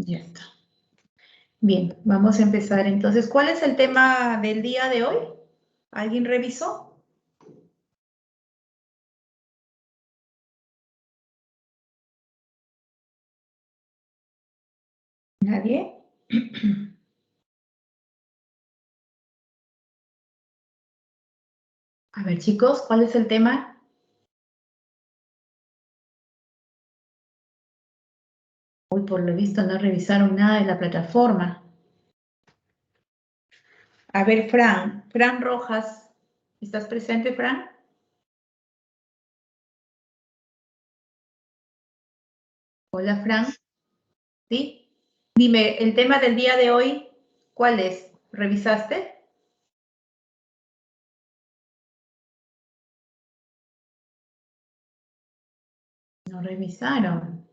Ya está. Bien, vamos a empezar entonces. ¿Cuál es el tema del día de hoy? ¿Alguien revisó? ¿Nadie? A ver, chicos, ¿cuál es el tema? Hoy, por lo visto, no revisaron nada de la plataforma. A ver, Fran Rojas, ¿estás presente, Fran? Hola, Fran. ¿Sí? Dime, el tema del día de hoy, ¿cuál es? ¿Revisaste? No revisaron.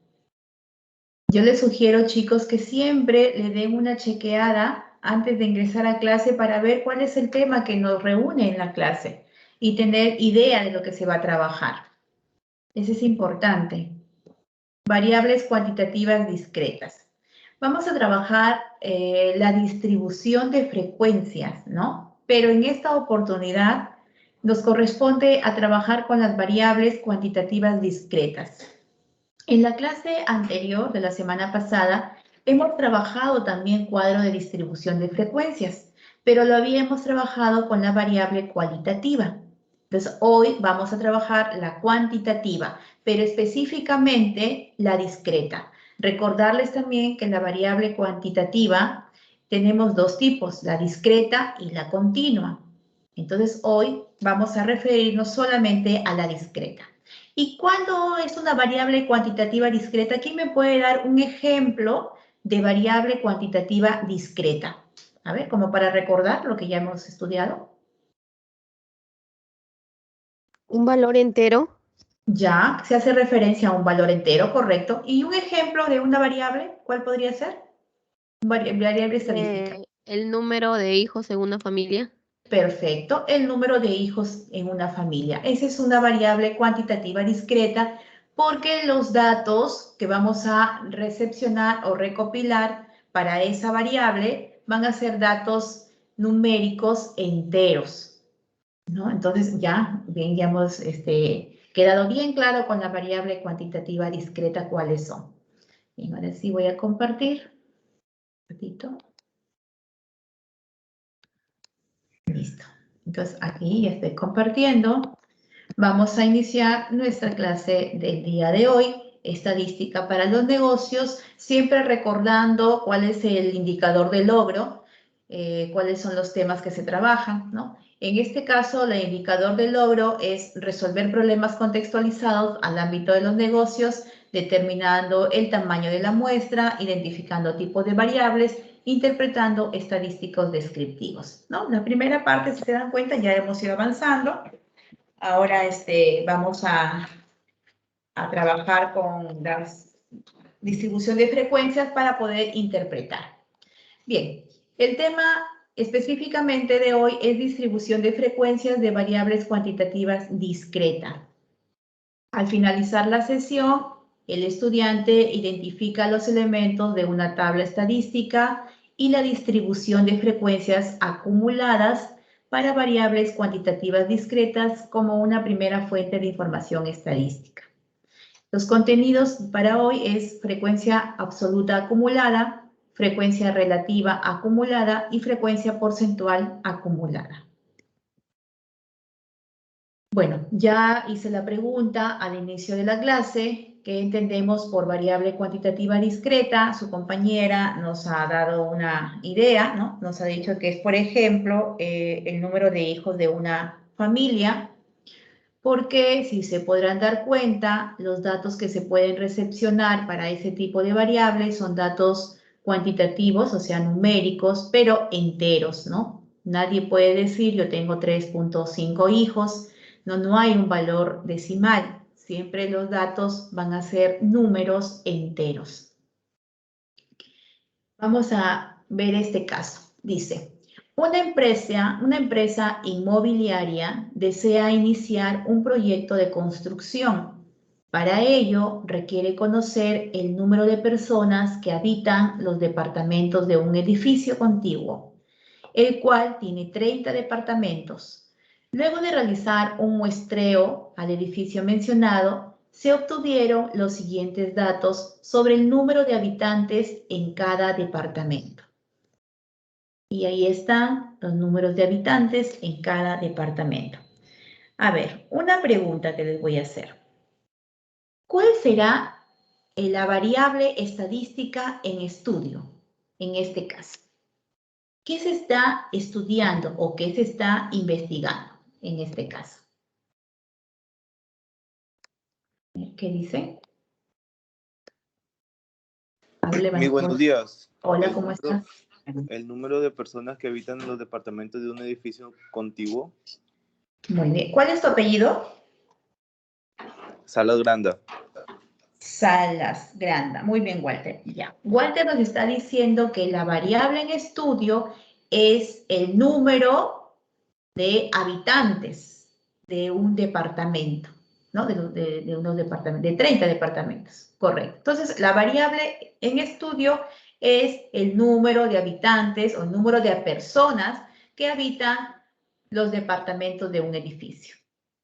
Yo les sugiero, chicos, que siempre le den una chequeada antes de ingresar a clase para ver cuál es el tema que nos reúne en la clase y tener idea de lo que se va a trabajar. Eso es importante. Variables cuantitativas discretas. Vamos a trabajar la distribución de frecuencias, ¿no? Pero en esta oportunidad nos corresponde a trabajar con las variables cuantitativas discretas. En la clase anterior de la semana pasada hemos trabajado también cuadro de distribución de frecuencias, pero lo habíamos trabajado con la variable cualitativa. Entonces, hoy vamos a trabajar la cuantitativa, pero específicamente la discreta. Recordarles también que en la variable cuantitativa tenemos dos tipos, la discreta y la continua. Entonces, hoy vamos a referirnos solamente a la discreta. ¿Y cuándo es una variable cuantitativa discreta? ¿Quién me puede dar un ejemplo de variable cuantitativa discreta? A ver, como para recordar lo que ya hemos estudiado. Un valor entero. Ya, se hace referencia a un valor entero, correcto. ¿Y un ejemplo de una variable? ¿Cuál podría ser? Variable estadística. El número de hijos en una familia. Perfecto, el número de hijos en una familia. Esa es una variable cuantitativa discreta porque los datos que vamos a recepcionar o recopilar para esa variable van a ser datos numéricos enteros, ¿no? Entonces ya, bien, ya hemos quedado bien claro con la variable cuantitativa discreta cuáles son. Y ahora sí voy a compartir. Un ratito. Listo. Entonces aquí ya estoy compartiendo. Vamos a iniciar nuestra clase del día de hoy, estadística para los negocios, siempre recordando cuál es el indicador de logro, cuáles son los temas que se trabajan, ¿no? En este caso, el indicador de logro es resolver problemas contextualizados al ámbito de los negocios, determinando el tamaño de la muestra, identificando tipos de variables, interpretando estadísticos descriptivos, ¿no? La primera parte, si se dan cuenta, ya hemos ido avanzando. Ahora vamos a trabajar con la distribución de frecuencias para poder interpretar. Bien, el tema específicamente de hoy es distribución de frecuencias de variables cuantitativas discretas. Al finalizar la sesión, el estudiante identifica los elementos de una tabla estadística y la distribución de frecuencias acumuladas para variables cuantitativas discretas como una primera fuente de información estadística. Los contenidos para hoy es frecuencia absoluta acumulada, frecuencia relativa acumulada y frecuencia porcentual acumulada. Bueno, ya hice la pregunta al inicio de la clase, ¿qué entendemos por variable cuantitativa discreta? Su compañera nos ha dado una idea, ¿no? Nos ha dicho que es, por ejemplo, el número de hijos de una familia, porque si se podrán dar cuenta, los datos que se pueden recepcionar para ese tipo de variables son datos cuantitativos, o sea, numéricos, pero enteros, ¿no? Nadie puede decir, yo tengo 3.5 hijos, no hay un valor decimal, siempre los datos van a ser números enteros. Vamos a ver este caso. Dice, una empresa inmobiliaria desea iniciar un proyecto de construcción. Para ello, requiere conocer el número de personas que habitan los departamentos de un edificio contiguo, el cual tiene 30 departamentos. Luego de realizar un muestreo al edificio mencionado, se obtuvieron los siguientes datos sobre el número de habitantes en cada departamento. Y ahí están los números de habitantes en cada departamento. A ver, una pregunta que les voy a hacer. ¿Cuál será la variable estadística en estudio en este caso? ¿Qué se está estudiando o qué se está investigando en este caso? ¿Qué dice? Muy buenos días. Hola, ¿cómo estás? El número de personas que habitan en los departamentos de un edificio contiguo. Muy bien. ¿Cuál es tu apellido? Salas Granda. Salas Granda. Muy bien, Walter. Ya. Walter nos está diciendo que la variable en estudio es el número de habitantes de un departamento, ¿no? De unos departamentos, de 30 departamentos. Correcto. Entonces, la variable en estudio es el número de habitantes o el número de personas que habitan los departamentos de un edificio.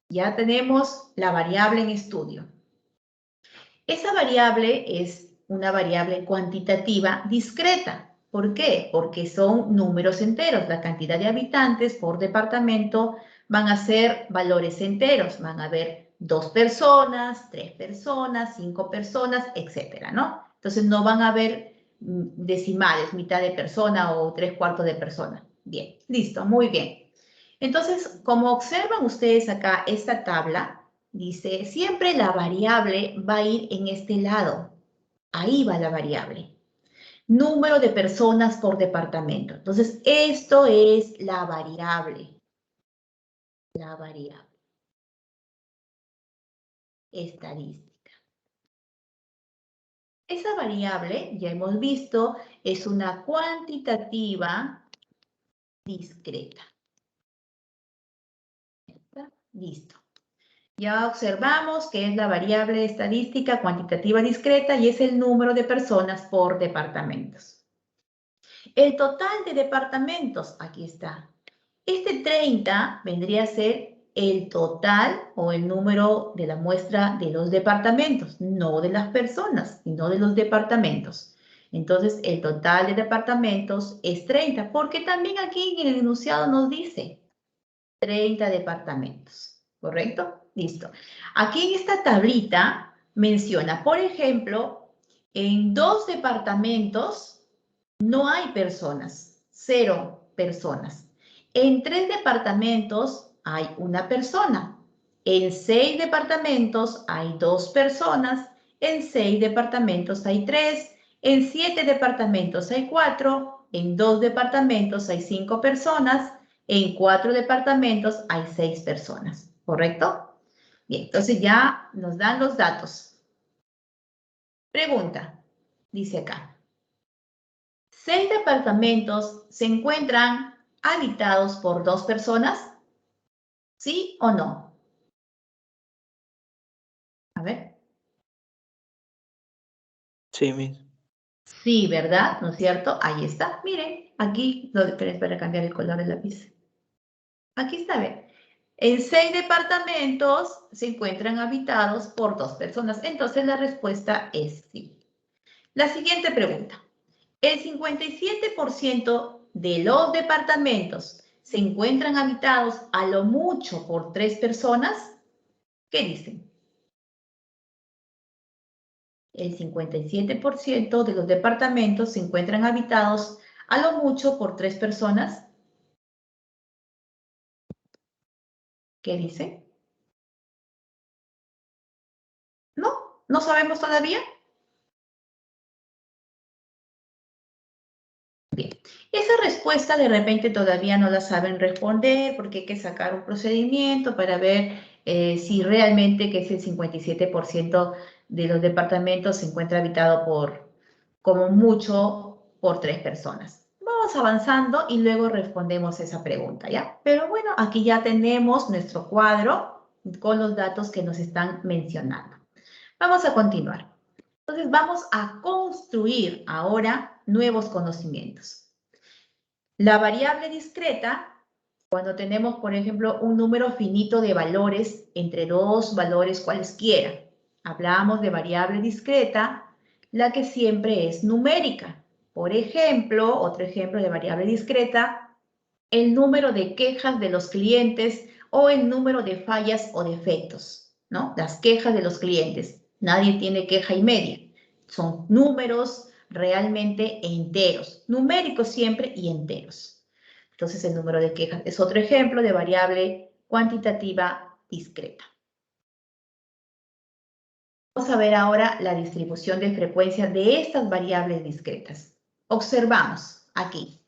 Ya tenemos la variable en estudio. Esa variable es una variable cuantitativa discreta. ¿Por qué? Porque son números enteros. La cantidad de habitantes por departamento van a ser valores enteros. Van a haber 2 personas, 3 personas, 5 personas, etcétera, ¿no? Entonces no van a haber decimales, mitad de persona o 3/4 de persona. Bien, listo, muy bien. Entonces, como observan ustedes acá esta tabla, dice, siempre la variable va a ir en este lado. Ahí va la variable. Número de personas por departamento. Entonces, esto es la variable. La variable. Estadística. Esa variable, ya hemos visto, es una cuantitativa discreta. Listo. Ya observamos que es la variable estadística cuantitativa discreta y es el número de personas por departamentos. El total de departamentos, aquí está. Este 30 vendría a ser el total o el número de la muestra de los departamentos, no de las personas, sino de los departamentos. Entonces, el total de departamentos es 30, porque también aquí en el enunciado nos dice 30 departamentos, ¿correcto? Listo. Aquí en esta tablita menciona, por ejemplo, en 2 departamentos no hay personas, 0 personas. En 3 departamentos hay 1 persona. En 6 departamentos hay 2 personas. En 6 departamentos hay 3. En 7 departamentos hay 4. En 2 departamentos hay 5 personas. En 4 departamentos hay 6 personas. ¿Correcto? Bien, entonces ya nos dan los datos. Pregunta, dice acá. 6 departamentos se encuentran habitados por 2 personas. ¿Sí o no? A ver. Sí, Miss. Sí, ¿verdad? ¿No es cierto? Ahí está. Miren, aquí, no, espera cambiar el color del lápiz. Aquí está, ¿ven? En 6 departamentos se encuentran habitados por 2 personas. Entonces la respuesta es sí. La siguiente pregunta. El 57% de los departamentos se encuentran habitados a lo mucho por 3 personas. ¿Qué dicen? El 57% de los departamentos se encuentran habitados a lo mucho por 3 personas. ¿Qué dice? ¿No? ¿No sabemos todavía? Bien. Esa respuesta de repente todavía no la saben responder porque hay que sacar un procedimiento para ver si realmente que ese 57% de los departamentos se encuentra habitado por, como mucho, por 3 personas. Vamos avanzando y luego respondemos esa pregunta, ¿ya? Pero bueno, aquí ya tenemos nuestro cuadro con los datos que nos están mencionando. Vamos a continuar. Entonces, vamos a construir ahora nuevos conocimientos. La variable discreta, cuando tenemos, por ejemplo, un número finito de valores entre dos valores cualesquiera. Hablamos de variable discreta, la que siempre es numérica. Por ejemplo, otro ejemplo de variable discreta, el número de quejas de los clientes o el número de fallas o defectos, ¿no? Las quejas de los clientes. Nadie tiene queja y media. Son números realmente enteros, numéricos siempre y enteros. Entonces, el número de quejas es otro ejemplo de variable cuantitativa discreta. Vamos a ver ahora la distribución de frecuencia de estas variables discretas. Observamos aquí.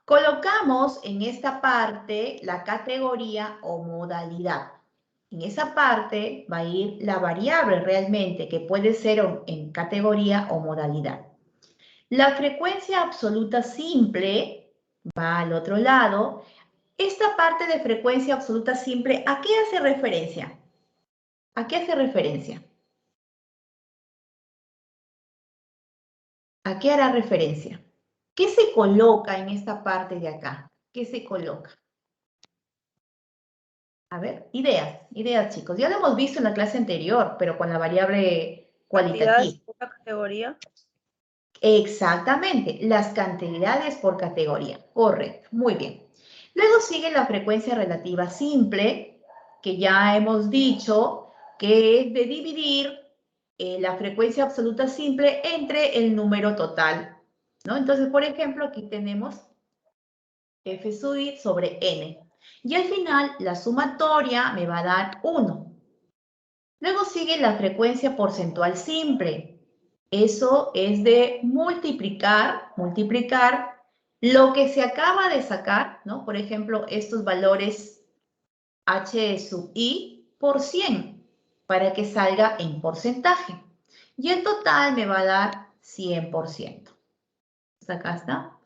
Colocamos en esta parte la categoría o modalidad. En esa parte va a ir la variable realmente, que puede ser en categoría o modalidad. La frecuencia absoluta simple va al otro lado. Esta parte de frecuencia absoluta simple, ¿a qué hace referencia? ¿A qué hace referencia? ¿A qué hará referencia? ¿Qué se coloca en esta parte de acá? ¿Qué se coloca? A ver, ideas chicos. Ya lo hemos visto en la clase anterior, pero con la variable cualitativa. ¿Cantidades por categoría? Exactamente, las cantidades por categoría. Correcto, muy bien. Luego sigue la frecuencia relativa simple, que ya hemos dicho que es de dividir la frecuencia absoluta simple entre el número total, ¿no? Entonces, por ejemplo, aquí tenemos f sub i sobre n. Y al final, la sumatoria me va a dar 1. Luego sigue la frecuencia porcentual simple. Eso es de multiplicar lo que se acaba de sacar, ¿no? Por ejemplo, estos valores h sub i por 100, para que salga en porcentaje. Y el total me va a dar 100%. Acá está.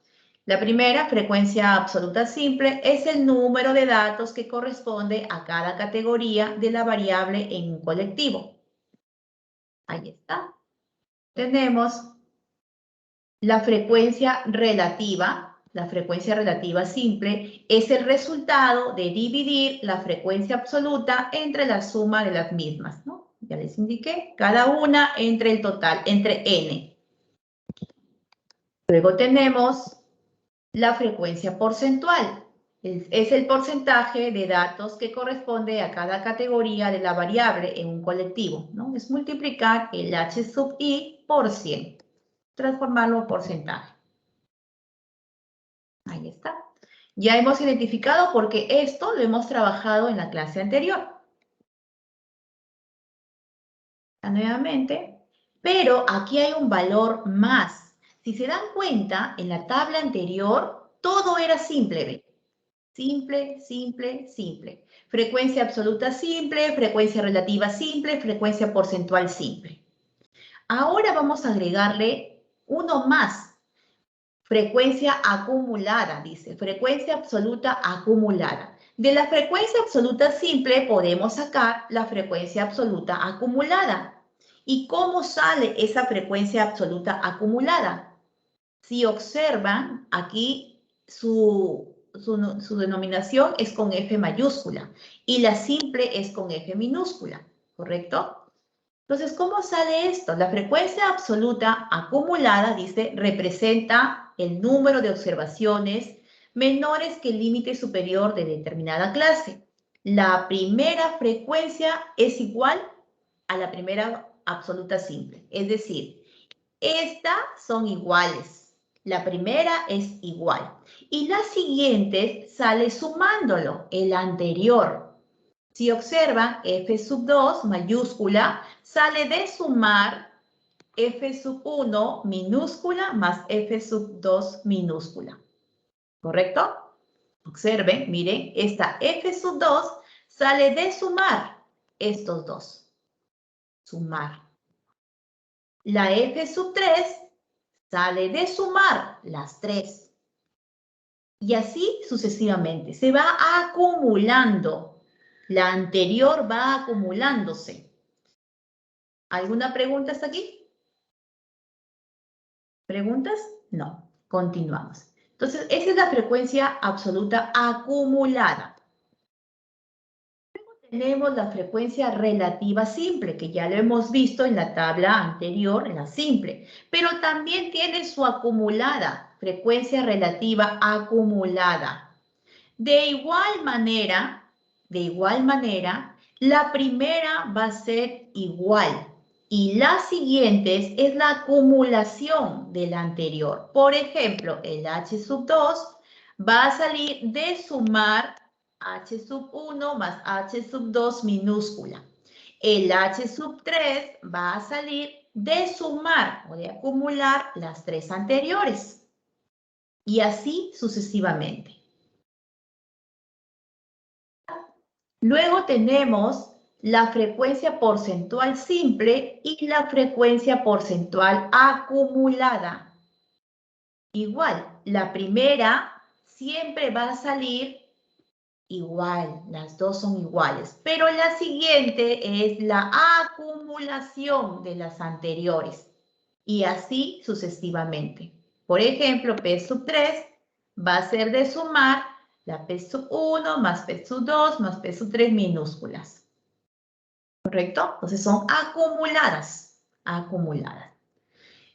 La primera, frecuencia absoluta simple, es el número de datos que corresponde a cada categoría de la variable en un colectivo. Ahí está. Tenemos la frecuencia relativa simple, es el resultado de dividir la frecuencia absoluta entre la suma de las mismas, ¿no? Ya les indiqué, cada una entre el total, entre n. Luego tenemos la frecuencia porcentual. Es el porcentaje de datos que corresponde a cada categoría de la variable en un colectivo, ¿no? Es multiplicar el h sub i por 100. Transformarlo en porcentaje. Ahí está. Ya hemos identificado porque esto lo hemos trabajado en la clase anterior. Nuevamente, pero aquí hay un valor más. Si se dan cuenta, en la tabla anterior, todo era simple, ¿ve? Simple, simple, simple. Frecuencia absoluta simple, frecuencia relativa simple, frecuencia porcentual simple. Ahora vamos a agregarle uno más. Frecuencia acumulada, dice. Frecuencia absoluta acumulada. De la frecuencia absoluta simple podemos sacar la frecuencia absoluta acumulada. ¿Y cómo sale esa frecuencia absoluta acumulada? Si observan, aquí su denominación es con F mayúscula y la simple es con F minúscula, ¿correcto? Entonces, ¿cómo sale esto? La frecuencia absoluta acumulada, dice, representa el número de observaciones menores que el límite superior de determinada clase. La primera frecuencia es igual a la primera absoluta simple. Es decir, estas son iguales. La primera es igual. Y la siguiente sale sumándolo, el anterior. Si observan, f sub 2 mayúscula sale de sumar f sub 1 minúscula más f sub 2 minúscula. ¿Correcto? Observen, miren, esta f sub 2 sale de sumar estos dos. Sumar. La f sub 3 sale de sumar las 3. Y así sucesivamente. Se va acumulando. La anterior va acumulándose. ¿Alguna pregunta hasta aquí? ¿Preguntas? No. Continuamos. Entonces, esa es la frecuencia absoluta acumulada. Tenemos la frecuencia relativa simple, que ya lo hemos visto en la tabla anterior, en la simple, pero también tiene su acumulada, frecuencia relativa acumulada. De igual manera, la primera va a ser igual y las siguientes es la acumulación de la anterior. Por ejemplo, el H sub 2 va a salir de sumar H sub 1 más H sub 2 minúscula. El H sub 3 va a salir de sumar o de acumular las tres anteriores. Y así sucesivamente. Luego tenemos la frecuencia porcentual simple y la frecuencia porcentual acumulada. Igual, la primera siempre va a salir igual, las dos son iguales, pero la siguiente es la acumulación de las anteriores y así sucesivamente. Por ejemplo, P sub 3 va a ser de sumar la P sub 1 más P sub 2 más P sub 3 minúsculas. ¿Correcto? Entonces son acumuladas, acumuladas.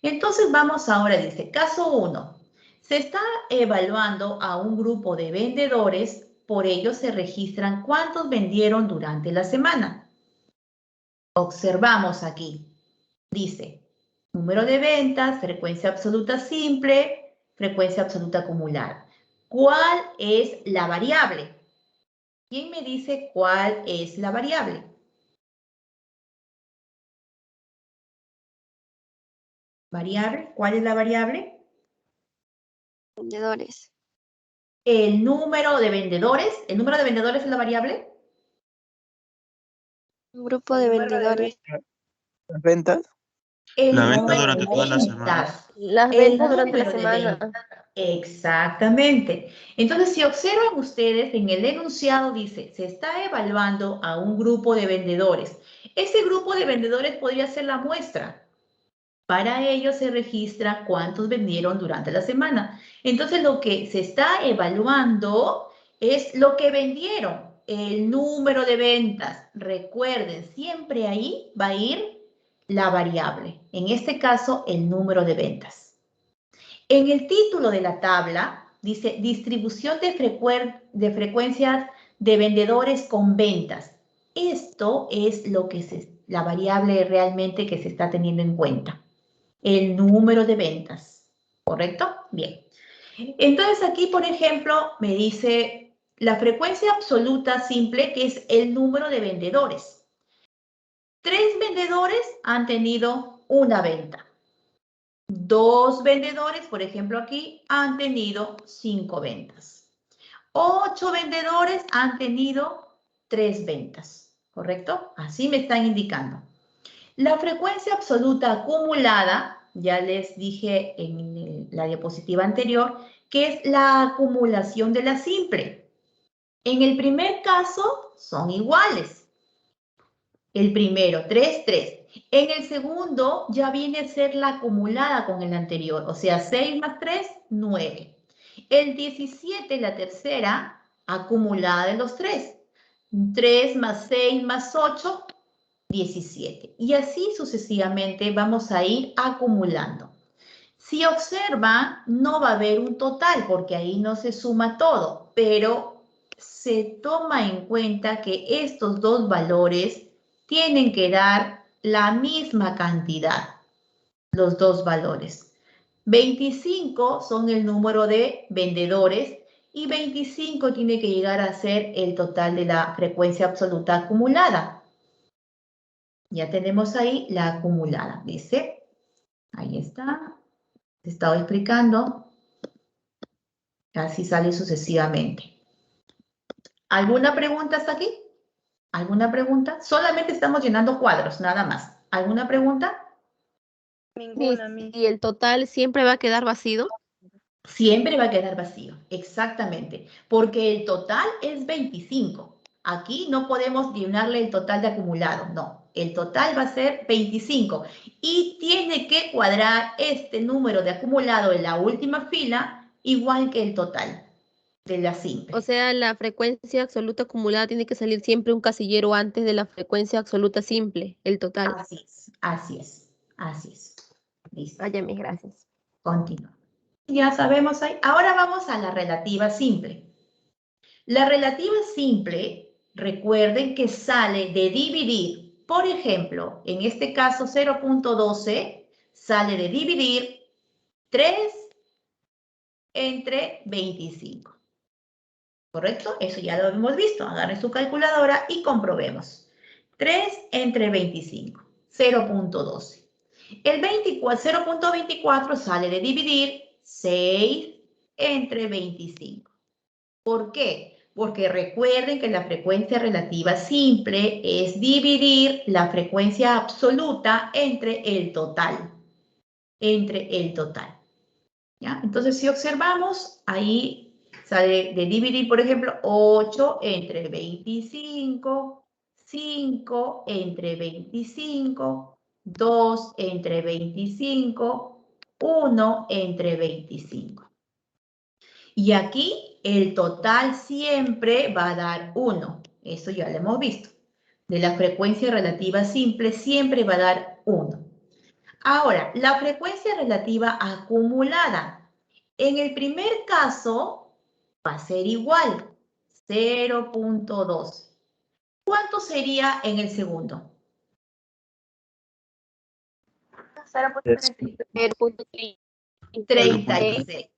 Entonces vamos ahora, dice, caso 1. Se está evaluando a un grupo de vendedores, por ello se registran cuántos vendieron durante la semana. Observamos aquí, dice, número de ventas, frecuencia absoluta simple, frecuencia absoluta acumulada. ¿Cuál es la variable? ¿Quién me dice cuál es la variable? ¿Variable? ¿Cuál es la variable? Vendedores. El número de vendedores. ¿El número de vendedores es la variable? Un grupo de vendedores. ¿Las ventas? El La venta número durante de toda la semana. ventas. Las El ventas durante la número de semana. ventas. Exactamente. Entonces, si observan ustedes, en el enunciado dice, se está evaluando a un grupo de vendedores. Ese grupo de vendedores podría ser la muestra. Para ello se registra cuántos vendieron durante la semana. Entonces, lo que se está evaluando es lo que vendieron, el número de ventas. Recuerden, siempre ahí va a ir la variable. En este caso, el número de ventas. En el título de la tabla dice distribución de frecuencias de vendedores con ventas. Esto es lo que la variable realmente que se está teniendo en cuenta. El número de ventas, ¿correcto? Bien. Entonces aquí, por ejemplo, me dice la frecuencia absoluta simple, que es el número de vendedores. 3 vendedores han tenido una venta. 2 vendedores, por ejemplo aquí, han tenido 5 ventas. 8 vendedores han tenido 3 ventas, ¿correcto? Así me están indicando. La frecuencia absoluta acumulada, ya les dije en la diapositiva anterior, que es la acumulación de la simple. En el primer caso son iguales. El primero, 3, 3. En el segundo ya viene a ser la acumulada con el anterior, o sea, 6 más 3, 9. El 17, la tercera, acumulada de los 3. 3 más 6 más 8, 17. Y así sucesivamente vamos a ir acumulando. Si observan, no va a haber un total porque ahí no se suma todo, pero se toma en cuenta que estos dos valores tienen que dar la misma cantidad, los dos valores. 25 son el número de vendedores y 25 tiene que llegar a ser el total de la frecuencia absoluta acumulada. Ya tenemos ahí la acumulada, ¿dice? Ahí está. Te estaba explicando. Así sale sucesivamente. ¿Alguna pregunta hasta aquí? ¿Alguna pregunta? Solamente estamos llenando cuadros, nada más. ¿Alguna pregunta? Ninguna. ¿Y el total siempre va a quedar vacío? Siempre va a quedar vacío, exactamente. Porque el total es 25. Aquí no podemos llenarle el total de acumulado, no. El total va a ser 25. Y tiene que cuadrar este número de acumulado en la última fila igual que el total de la simple. O sea, la frecuencia absoluta acumulada tiene que salir siempre un casillero antes de la frecuencia absoluta simple, el total. Así es, así es, así es. Listo. Vaya, mis gracias. Continúa. Ya sabemos ahí. Ahora vamos a la relativa simple. La relativa simple, recuerden que sale de dividir, por ejemplo, en este caso 0.12, sale de dividir 3 entre 25. ¿Correcto? Eso ya lo hemos visto. Agarren su calculadora y comprobemos. 3 entre 25, 0.12. El 0.24 sale de dividir 6 entre 25. ¿Por qué? Porque recuerden que la frecuencia relativa simple es dividir la frecuencia absoluta entre el total. Entre el total. ¿Ya? Entonces, si observamos, ahí sale de dividir, por ejemplo, 8 entre 25, 5 entre 25, 2 entre 25, 1 entre 25. Y aquí el total siempre va a dar 1. Eso ya lo hemos visto. De la frecuencia relativa simple siempre va a dar 1. Ahora, la frecuencia relativa acumulada. En el primer caso va a ser igual, 0.2. ¿Cuánto sería en el segundo? 0.36. 36.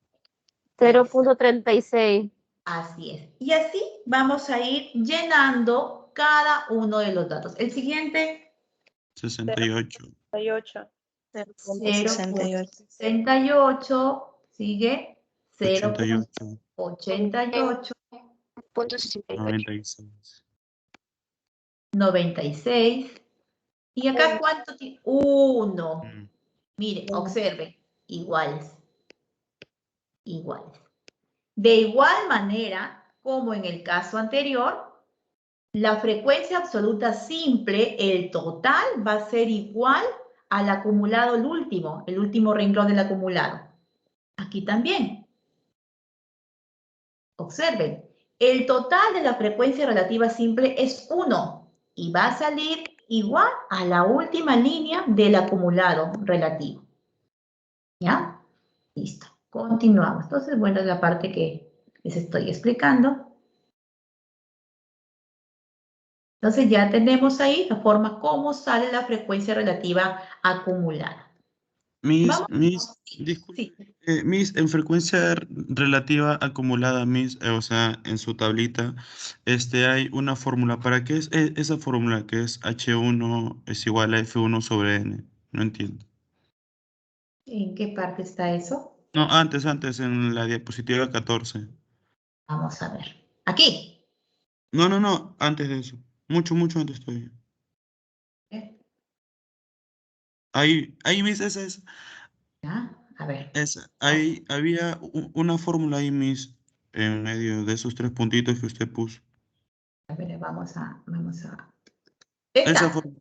0.36. Así es. Y así vamos a ir llenando cada uno de los datos. El siguiente. 68. 0.68. Sigue. 88. 0.88. 96. 96. ¿Y acá cuánto tiene? 1. Mm. Mire, observen. Iguales. Iguales. De igual manera, como en el caso anterior, la frecuencia absoluta simple, el total, va a ser igual al acumulado, el último renglón del acumulado. Aquí también. Observen, el total de la frecuencia relativa simple es 1 y va a salir igual a la última línea del acumulado relativo. ¿Ya? Listo. Continuamos. Entonces, bueno, es la parte que les estoy explicando. Entonces, ya tenemos ahí la forma como sale la frecuencia relativa acumulada. Disculpe, Sí. en frecuencia relativa acumulada, o sea, en su tablita, hay una fórmula. ¿Para qué es esa fórmula que es H1 es igual a F1 sobre N? No entiendo. ¿En qué parte está eso? No, antes, en la diapositiva 14. Vamos a ver. Aquí. No, antes de eso. Mucho antes todavía. Ahí, Miss, esa es. ¿Ya? A ver. Ahí había una fórmula ahí, Miss, en medio de esos 3 puntitos que usted puso. A ver, vamos a... Esa Esta. fórmula.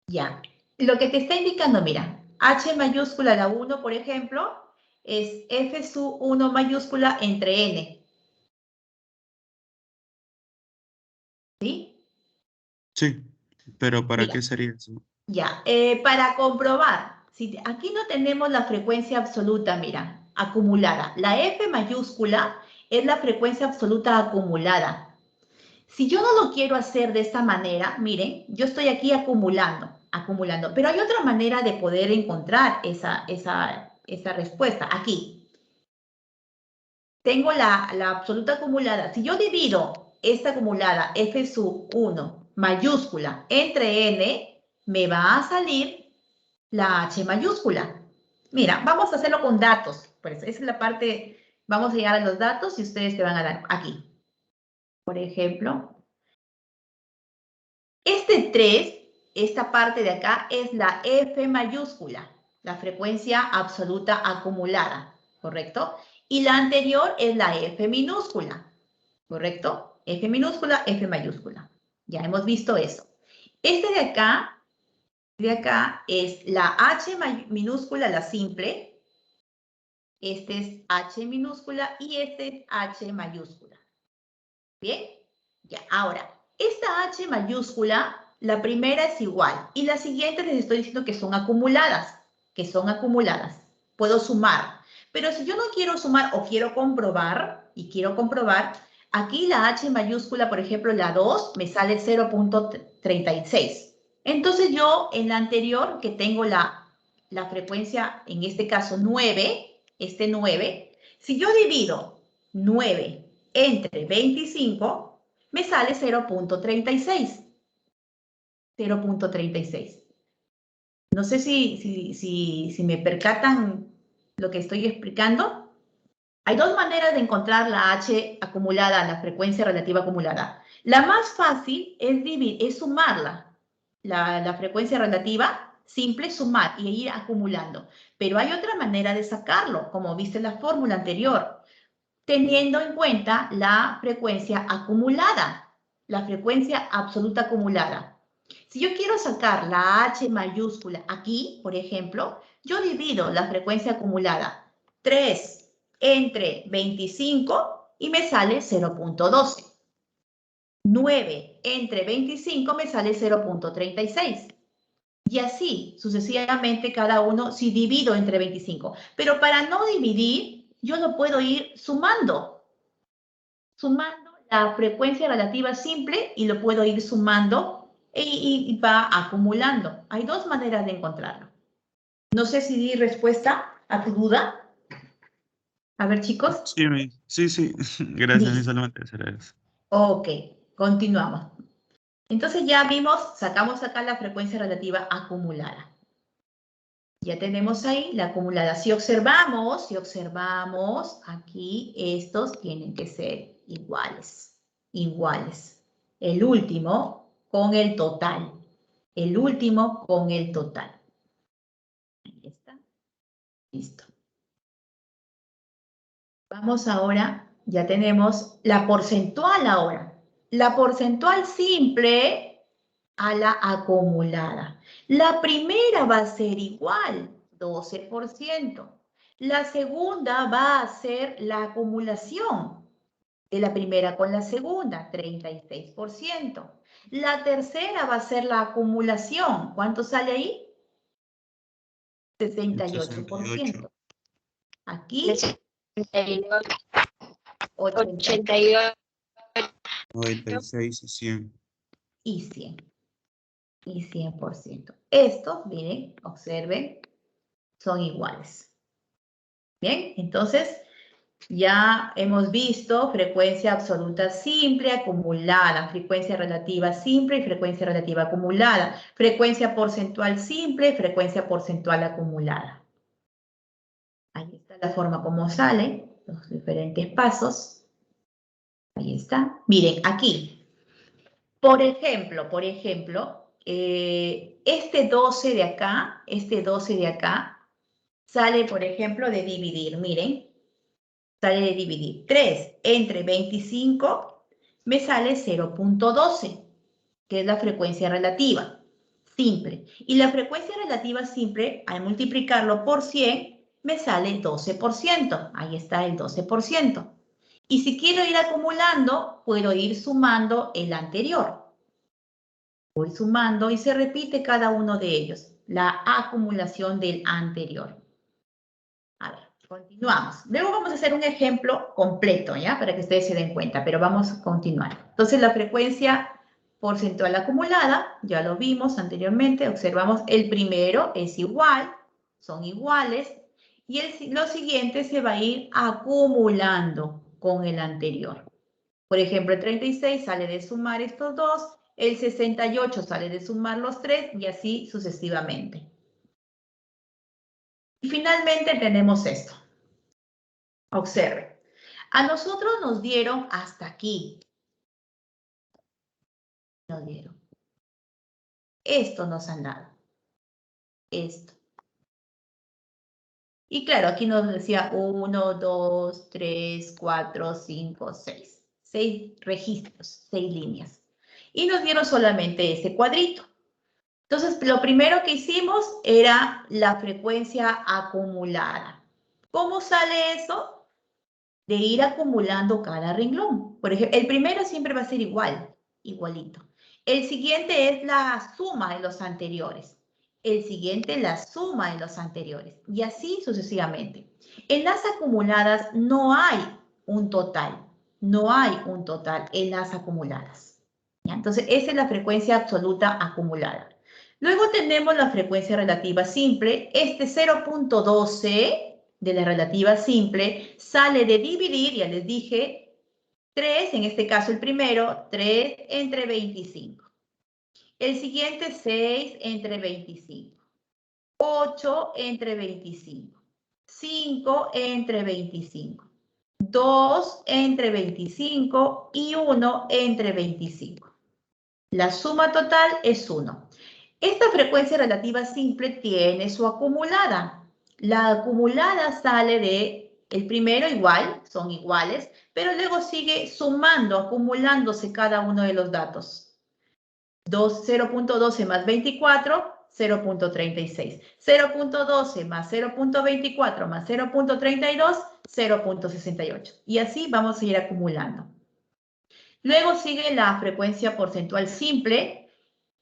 Ya. Lo que te está indicando, mira, H mayúscula, la 1, por ejemplo, es F sub 1 mayúscula entre N. ¿Sí? Sí, pero ¿para Mira. qué sería eso? Ya, para comprobar, si aquí no tenemos la frecuencia absoluta, mira, acumulada. La F mayúscula es la frecuencia absoluta acumulada. Si yo no lo quiero hacer de esta manera, miren, yo estoy aquí acumulando, pero hay otra manera de poder encontrar esa respuesta. Aquí. Tengo la absoluta acumulada. Si yo divido esta acumulada F sub 1 mayúscula entre N, me va a salir la H mayúscula. Mira, vamos a hacerlo con datos. Pues esa es la parte, vamos a llegar a los datos y ustedes te van a dar aquí. Por ejemplo, este 3, esta parte de acá es la F mayúscula, la frecuencia absoluta acumulada, ¿correcto? Y la anterior es la F minúscula, ¿correcto? F minúscula, F mayúscula. Ya hemos visto eso. Este de acá es la H minúscula, la simple. Este es H minúscula y este es H mayúscula. ¿Bien? Ya, ahora, esta H mayúscula, la primera es igual y las siguientes les estoy diciendo que son acumuladas. Puedo sumar. Pero si yo no quiero sumar o quiero comprobar, aquí la H mayúscula, por ejemplo, la 2, me sale 0.36. Entonces yo en la anterior, que tengo la frecuencia, en este caso 9, este 9, si yo divido 9 entre 25, me sale 0.36. 0.36. No sé si me percatan lo que estoy explicando. Hay dos maneras de encontrar la H acumulada, la frecuencia relativa acumulada. La más fácil es sumarla, la frecuencia relativa, simple sumar y ir acumulando. Pero hay otra manera de sacarlo, como viste en la fórmula anterior, teniendo en cuenta la frecuencia acumulada, la frecuencia absoluta acumulada. Si yo quiero sacar la H mayúscula aquí, por ejemplo, yo divido la frecuencia acumulada 3 entre 25 y me sale 0.12. 9 entre 25 me sale 0.36. Y así sucesivamente cada uno si divido entre 25. Pero para no dividir, yo lo puedo ir sumando la frecuencia relativa simple y lo puedo ir sumando y va acumulando. Hay dos maneras de encontrarlo. No sé si di respuesta a tu duda. A ver, chicos. Sí. Gracias, Miss, solamente será eso. Ok, continuamos. Entonces ya vimos, sacamos acá la frecuencia relativa acumulada. Ya tenemos ahí la acumulada. Si observamos, aquí estos tienen que ser iguales. El último con el total. Ahí está. Listo. Vamos ahora, ya tenemos la porcentual ahora. La porcentual simple a la acumulada. La primera va a ser igual, 12%. La segunda va a ser la acumulación de la primera con la segunda, 36%. La tercera va a ser la acumulación. ¿Cuánto sale ahí? 68%. Aquí, 88. 96 y 100. Y 100. Y 100%. Estos, miren, observen, son iguales. Bien, entonces ya hemos visto frecuencia absoluta simple acumulada, frecuencia relativa simple y frecuencia relativa acumulada, frecuencia porcentual simple, frecuencia porcentual acumulada. Ahí está la forma como salen los diferentes pasos. Ahí está. Miren, aquí. Por ejemplo, este 12 de acá, sale, por ejemplo, de dividir, miren, sale de dividir 3 entre 25, me sale 0.12, que es la frecuencia relativa, simple. Y la frecuencia relativa simple, al multiplicarlo por 100, me sale 12%, ahí está el 12%. Y si quiero ir acumulando, puedo ir sumando el anterior. Voy sumando y se repite cada uno de ellos, la acumulación del anterior. A ver, continuamos. Luego vamos a hacer un ejemplo completo, ¿ya? Para que ustedes se den cuenta, pero vamos a continuar. Entonces, la frecuencia porcentual acumulada, ya lo vimos anteriormente, observamos el primero es igual, son iguales, y lo siguiente se va a ir acumulando con el anterior. Por ejemplo, el 36 sale de sumar estos dos, el 68 sale de sumar los tres y así sucesivamente. Y finalmente tenemos esto. Observen. A nosotros nos dieron hasta aquí. Nos dieron. Esto nos han dado. Esto. Y claro, aquí nos decía 1, 2, 3, 4, 5, 6. 6 registros, 6 líneas. Y nos dieron solamente ese cuadrito. Entonces, lo primero que hicimos era la frecuencia acumulada. ¿Cómo sale eso? De ir acumulando cada renglón. Por ejemplo, el primero siempre va a ser igual, igualito. El siguiente es la suma de los anteriores. El siguiente la suma de los anteriores. Y así sucesivamente. En las acumuladas no hay un total. No hay un total en las acumuladas. ¿Ya? Entonces, esa es la frecuencia absoluta acumulada. Luego tenemos la frecuencia relativa simple. Este 0.12 de la relativa simple sale de dividir, ya les dije, 3, en este caso el primero, 3 entre 25. El siguiente, 6 entre 25. 8 entre 25. 5 entre 25. 2 entre 25 y 1 entre 25. La suma total es 1. Esta frecuencia relativa simple tiene su acumulada. La acumulada sale de el primero igual, son iguales, pero luego sigue sumando, acumulándose cada uno de los datos. 0.12 más 24, 0.36. 0.12 más 0.24 más 0.32, 0.68. Y así vamos a ir acumulando. Luego sigue la frecuencia porcentual simple,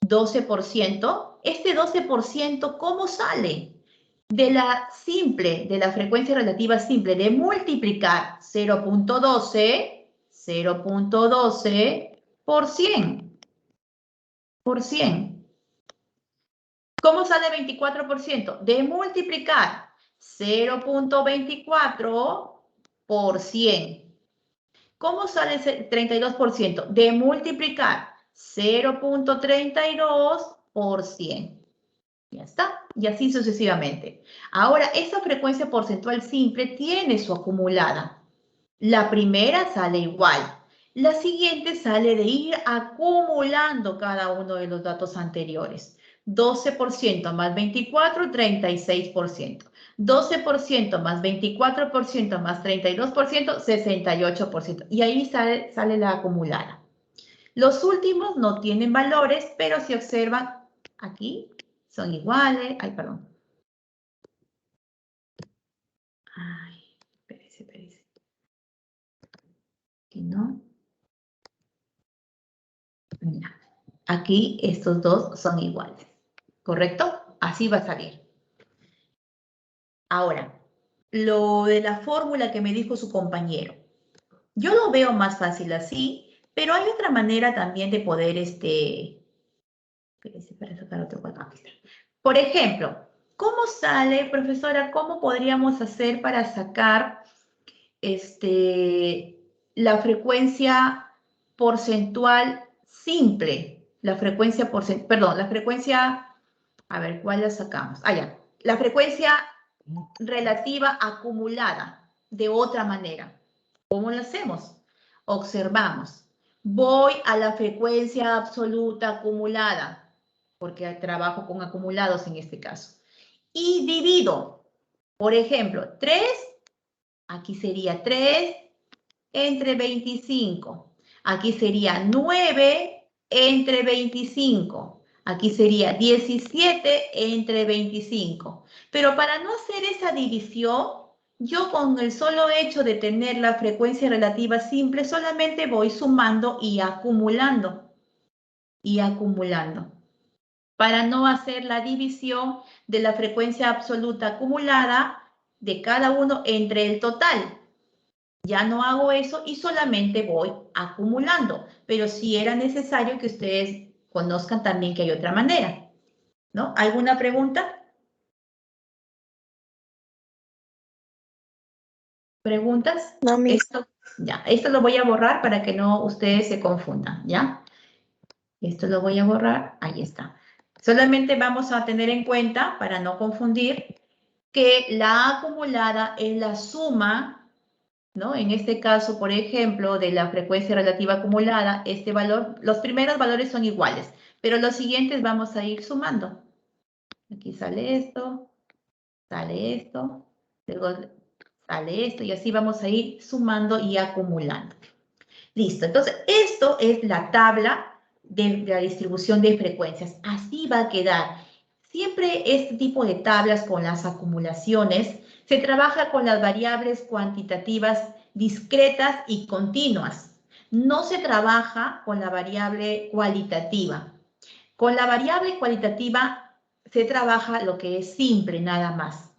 12%. Este 12%, ¿cómo sale? De la simple, de la frecuencia relativa simple, de multiplicar 0.12 por 100. Por 100. ¿Cómo sale 24%? De multiplicar 0.24 por 100. ¿Cómo sale ese 32%? De multiplicar 0.32 por 100. Ya está. Y así sucesivamente. Ahora, esa frecuencia porcentual simple tiene su acumulada. La primera sale igual. La siguiente sale de ir acumulando cada uno de los datos anteriores. 12% más 24, 36%. 12% más 24% más 32%, 68%. Y ahí sale la acumulada. Los últimos no tienen valores, pero si observan aquí, son iguales. Ay, perdón. Ay, espérese. Aquí no. Mira, aquí estos dos son iguales. ¿Correcto? Así va a salir. Ahora, lo de la fórmula que me dijo su compañero. Yo lo veo más fácil así, pero hay otra manera también de poder, para sacar otro cuadro. Aquí está. Por ejemplo, ¿cómo sale, profesora? ¿Cómo podríamos hacer para sacar la frecuencia porcentual simple? La frecuencia a ver, ¿cuál la sacamos? Ah, ya. La frecuencia relativa acumulada, de otra manera. ¿Cómo lo hacemos? Observamos. Voy a la frecuencia absoluta acumulada, porque trabajo con acumulados en este caso. Y divido. Por ejemplo, 3, aquí sería 3 entre 25. Aquí sería 9 entre 25. Aquí sería 17 entre 25. Pero para no hacer esa división, yo con el solo hecho de tener la frecuencia relativa simple, solamente voy sumando y acumulando. Y acumulando. Para no hacer la división de la frecuencia absoluta acumulada de cada uno entre el total. Ya no hago eso y solamente voy acumulando. Pero sí era necesario que ustedes conozcan también que hay otra manera, ¿no? ¿Alguna pregunta? ¿Preguntas? No, Miss. Esto lo voy a borrar para que no ustedes se confundan, ¿ya? Esto lo voy a borrar, ahí está. Solamente vamos a tener en cuenta, para no confundir, que la acumulada es la suma, ¿no? En este caso, por ejemplo, de la frecuencia relativa acumulada, este valor, los primeros valores son iguales, pero los siguientes vamos a ir sumando. Aquí sale esto, luego sale esto, y así vamos a ir sumando y acumulando. Listo, entonces esto es la tabla de la distribución de frecuencias. Así va a quedar. Siempre este tipo de tablas con las acumulaciones se trabaja con las variables cuantitativas discretas y continuas. No se trabaja con la variable cualitativa. Con la variable cualitativa se trabaja lo que es simple nada más.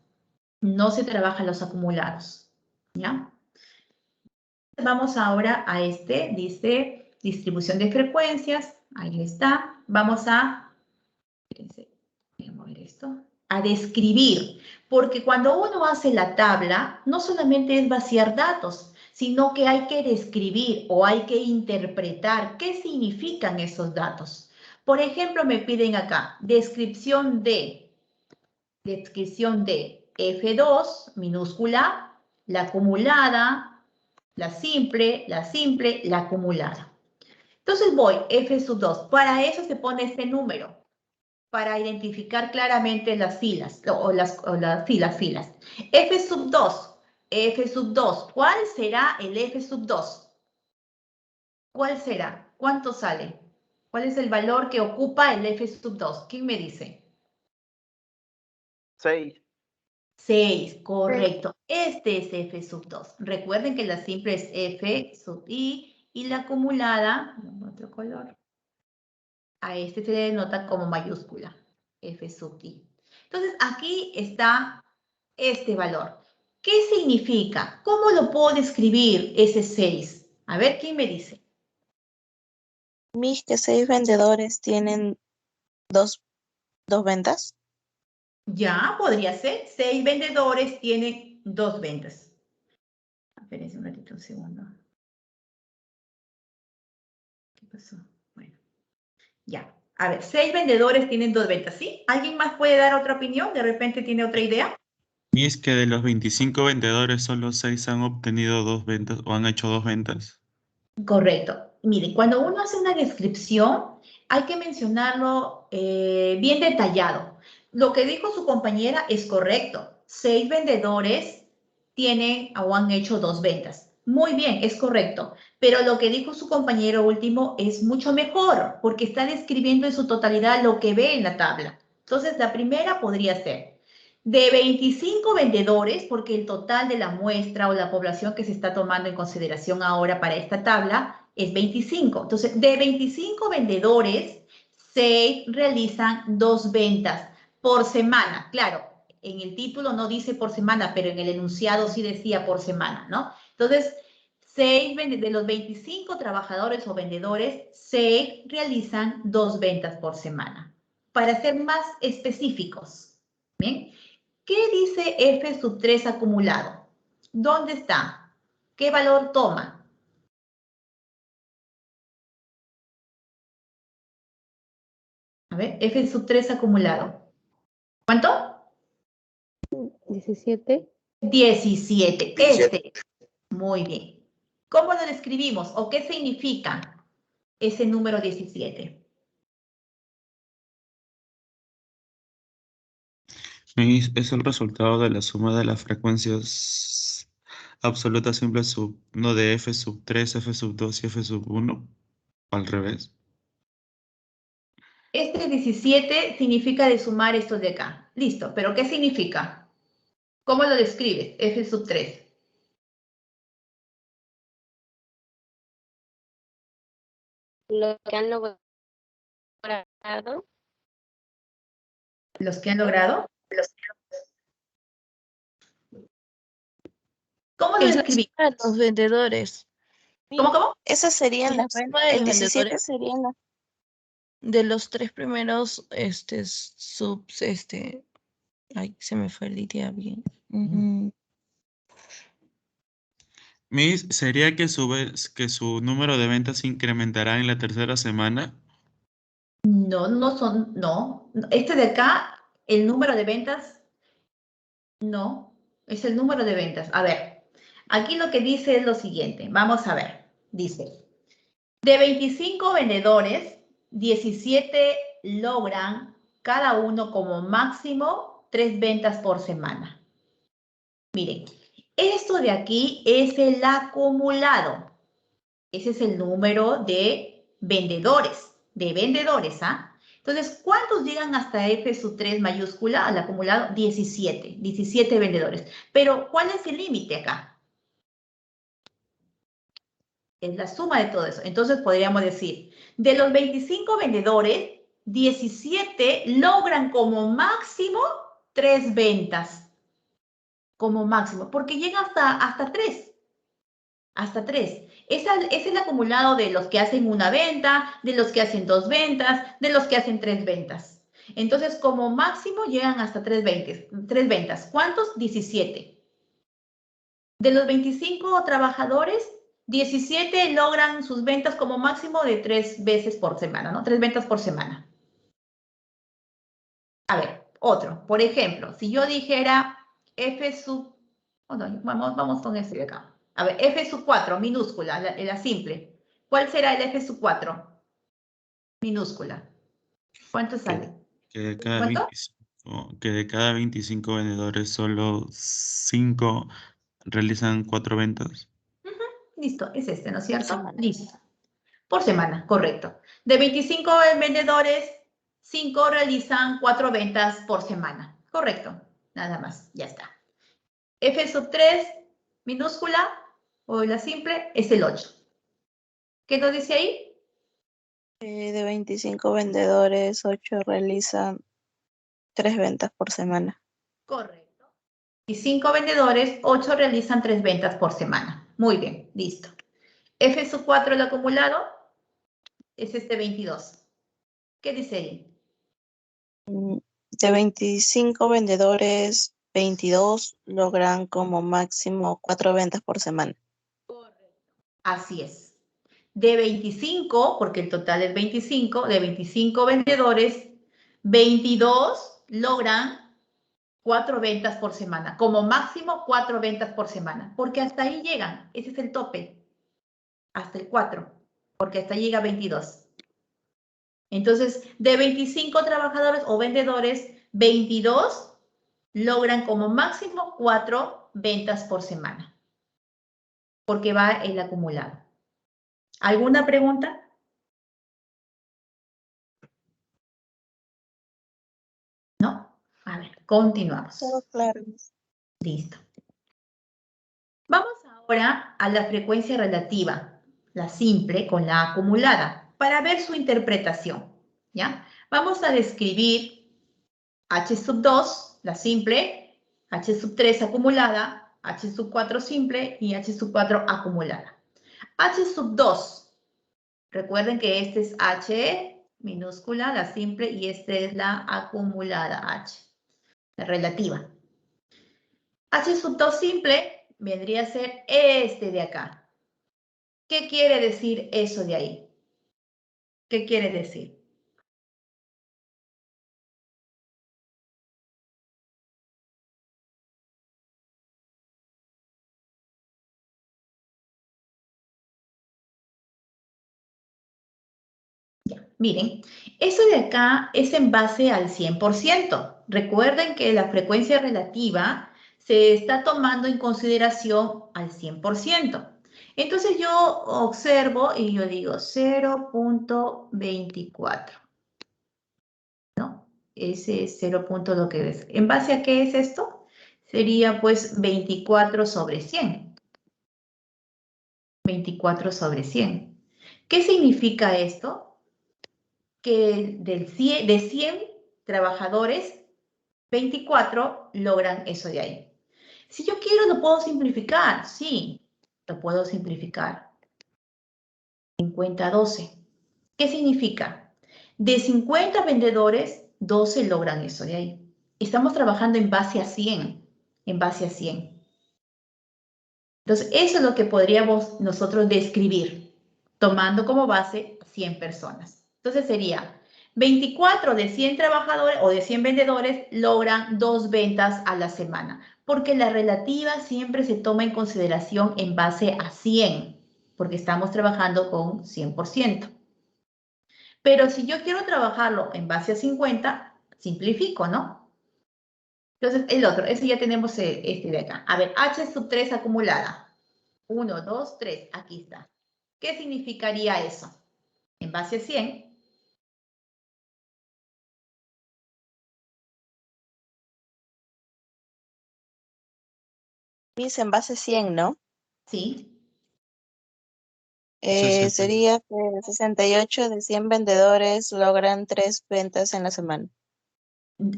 No se trabajan los acumulados. ¿Ya? Vamos ahora a dice distribución de frecuencias. Ahí está. Vamos a, fíjense, voy a mover esto, a describir. Porque cuando uno hace la tabla, no solamente es vaciar datos, sino que hay que describir o hay que interpretar qué significan esos datos. Por ejemplo, me piden acá, descripción de F2 minúscula, la acumulada, la simple, la acumulada. Entonces voy, F sub 2. Para eso se pone este número, para identificar claramente las filas, filas. F sub 2, F sub 2. ¿Cuál será el F sub 2? ¿Cuál será? ¿Cuánto sale? ¿Cuál es el valor que ocupa el F sub 2? ¿Quién me dice? 6. 6, correcto. Este es F sub 2. Recuerden que la simple es F sub I y la acumulada, otro color, a este se le denota como mayúscula, F sub I. Entonces, aquí está este valor. ¿Qué significa? ¿Cómo lo puedo describir ese 6? A ver, ¿quién me dice? Mis que 6 vendedores tienen dos ventas. Ya, podría ser. 6 vendedores tienen 2 ventas. Espérense un ratito, un segundo. ¿Qué pasó? Bueno, ya. A ver, 6 vendedores tienen 2 ventas, ¿sí? ¿Alguien más puede dar otra opinión? ¿De repente tiene otra idea? Y es que de los 25 vendedores, solo 6 han obtenido 2 ventas o han hecho 2 ventas. Correcto. Mire, cuando uno hace una descripción, hay que mencionarlo bien detallado. Lo que dijo su compañera es correcto. 6 vendedores tienen o han hecho 2 ventas. Muy bien, es correcto. Pero lo que dijo su compañero último es mucho mejor, porque está describiendo en su totalidad lo que ve en la tabla. Entonces, la primera podría ser de 25 vendedores, porque el total de la muestra o la población que se está tomando en consideración ahora para esta tabla es 25. Entonces, de 25 vendedores, 6 realizan 2 ventas por semana. Claro, en el título no dice por semana, pero en el enunciado sí decía por semana, ¿no? Entonces, 6 de los 25 trabajadores o vendedores, 6 realizan 2 ventas por semana. Para ser más específicos, ¿bien? ¿Qué dice F sub 3 acumulado? ¿Dónde está? ¿Qué valor toma? A ver, F sub 3 acumulado. ¿Cuánto? 17. 17. Este. Muy bien. ¿Cómo lo describimos o qué significa ese número 17? Es el resultado de la suma de las frecuencias absolutas simples sub 1 de F sub 3, F sub 2 y F sub 1, al revés. Este 17 significa de sumar estos de acá. Listo, pero ¿qué significa? ¿Cómo lo describes? F sub 3. Lo que han logrado. ¿Los que han logrado? ¿Cómo lo Es la describimos? suma de los vendedores. ¿Cómo? Esas serían las suma de el los 17 vendedores. serían de los 3 primeros subs, ay, se me fue el idea bien. Miss, ¿sería que su número de ventas incrementará en la tercera semana? No, no. Este de acá, el número de ventas, no, es el número de ventas. A ver, aquí lo que dice es lo siguiente. Vamos a ver. Dice, de 25 vendedores, 17 logran cada uno como máximo 3 ventas por semana. Miren, esto de aquí es el acumulado. Ese es el número de vendedores. de vendedores, ¿ah? Entonces, ¿cuántos llegan hasta F sub 3 mayúscula al acumulado? 17, 17 vendedores. Pero, ¿cuál es el límite acá? Es la suma de todo eso. Entonces, podríamos decir, de los 25 vendedores, 17 logran como máximo 3 ventas. Como máximo, porque llega hasta 3. Hasta 3. Es el acumulado de los que hacen una venta, de los que hacen 2 ventas, de los que hacen 3 ventas. Entonces, como máximo llegan hasta 3 ventas. ¿Cuántos? 17. De los 25 trabajadores, 17 logran sus ventas como máximo de 3 veces por semana, ¿no? 3 ventas por semana. A ver, otro. Por ejemplo, si yo dijera F sub... Oh, no, vamos con este de acá. A ver, F sub 4, minúscula, la simple. ¿Cuál será el F sub 4? Minúscula. ¿Cuánto sale? Que de cada ¿Cuánto? 25 vendedores, solo 5 realizan 4 ventas. Listo, es este, ¿no es cierto? semana. Listo. Por semana, correcto. De 25 vendedores, 5 realizan 4 ventas por semana. Correcto. Nada más, ya está. F sub 3, minúscula, o la simple, es el 8. ¿Qué nos dice ahí? De 25 vendedores, 8 realizan 3 ventas por semana. Correcto. Y 5 vendedores, 8 realizan 3 ventas por semana. Muy bien, listo. F sub 4, el acumulado, es este 22. ¿Qué dice ahí? De 25 vendedores, 22 logran como máximo 4 ventas por semana. Correcto. Así es. De 25, porque el total es 25, de 25 vendedores, 22 logran 4 ventas por semana. Como máximo 4 ventas por semana. Porque hasta ahí llegan. Ese es el tope. Hasta el 4. Porque hasta ahí llega 22. Entonces, de 25 trabajadores o vendedores, 22 logran como máximo 4 ventas por semana. Porque va el acumulado. ¿Alguna pregunta? ¿No? A ver, continuamos. Todo claro. Listo. Vamos ahora a la frecuencia relativa, la simple con la acumulada, para ver su interpretación. ¿Ya? Vamos a describir H sub 2, la simple, H sub 3 acumulada, H sub 4 simple y H sub 4 acumulada. H sub 2, recuerden que este es H minúscula, la simple, y esta es la acumulada H, la relativa. H sub 2 simple vendría a ser este de acá. ¿Qué quiere decir eso de ahí? ¿Qué quiere decir? Ya, miren, eso de acá es en base al 100%. Recuerden que la frecuencia relativa se está tomando en consideración al 100%. Entonces yo observo y yo digo 0.24. ¿No? Ese es 0. Lo que es. ¿En base a qué es esto? Sería pues 24 sobre 100. 24 sobre 100. ¿Qué significa esto? Que de 100 trabajadores, 24 logran eso de ahí. Si yo quiero, lo puedo simplificar. Sí, lo puedo simplificar. 50-12. ¿Qué significa? De 50 vendedores, 12 logran eso de ahí. Estamos trabajando en base a 100. En base a 100. Entonces, eso es lo que podríamos nosotros describir, tomando como base 100 personas. Entonces, sería 24 de 100 trabajadores o de 100 vendedores logran 2 ventas a la semana, porque la relativa siempre se toma en consideración en base a 100, porque estamos trabajando con 100%. Pero si yo quiero trabajarlo en base a 50, simplifico, ¿no? Entonces, el otro, ese ya tenemos este de acá. A ver, H sub 3 acumulada. 1, 2, 3, aquí está. ¿Qué significaría eso? En base a 100, Miss, en base 100, ¿no? Sí. 60. Sería que 68 de 100 vendedores logran 3 ventas en la semana.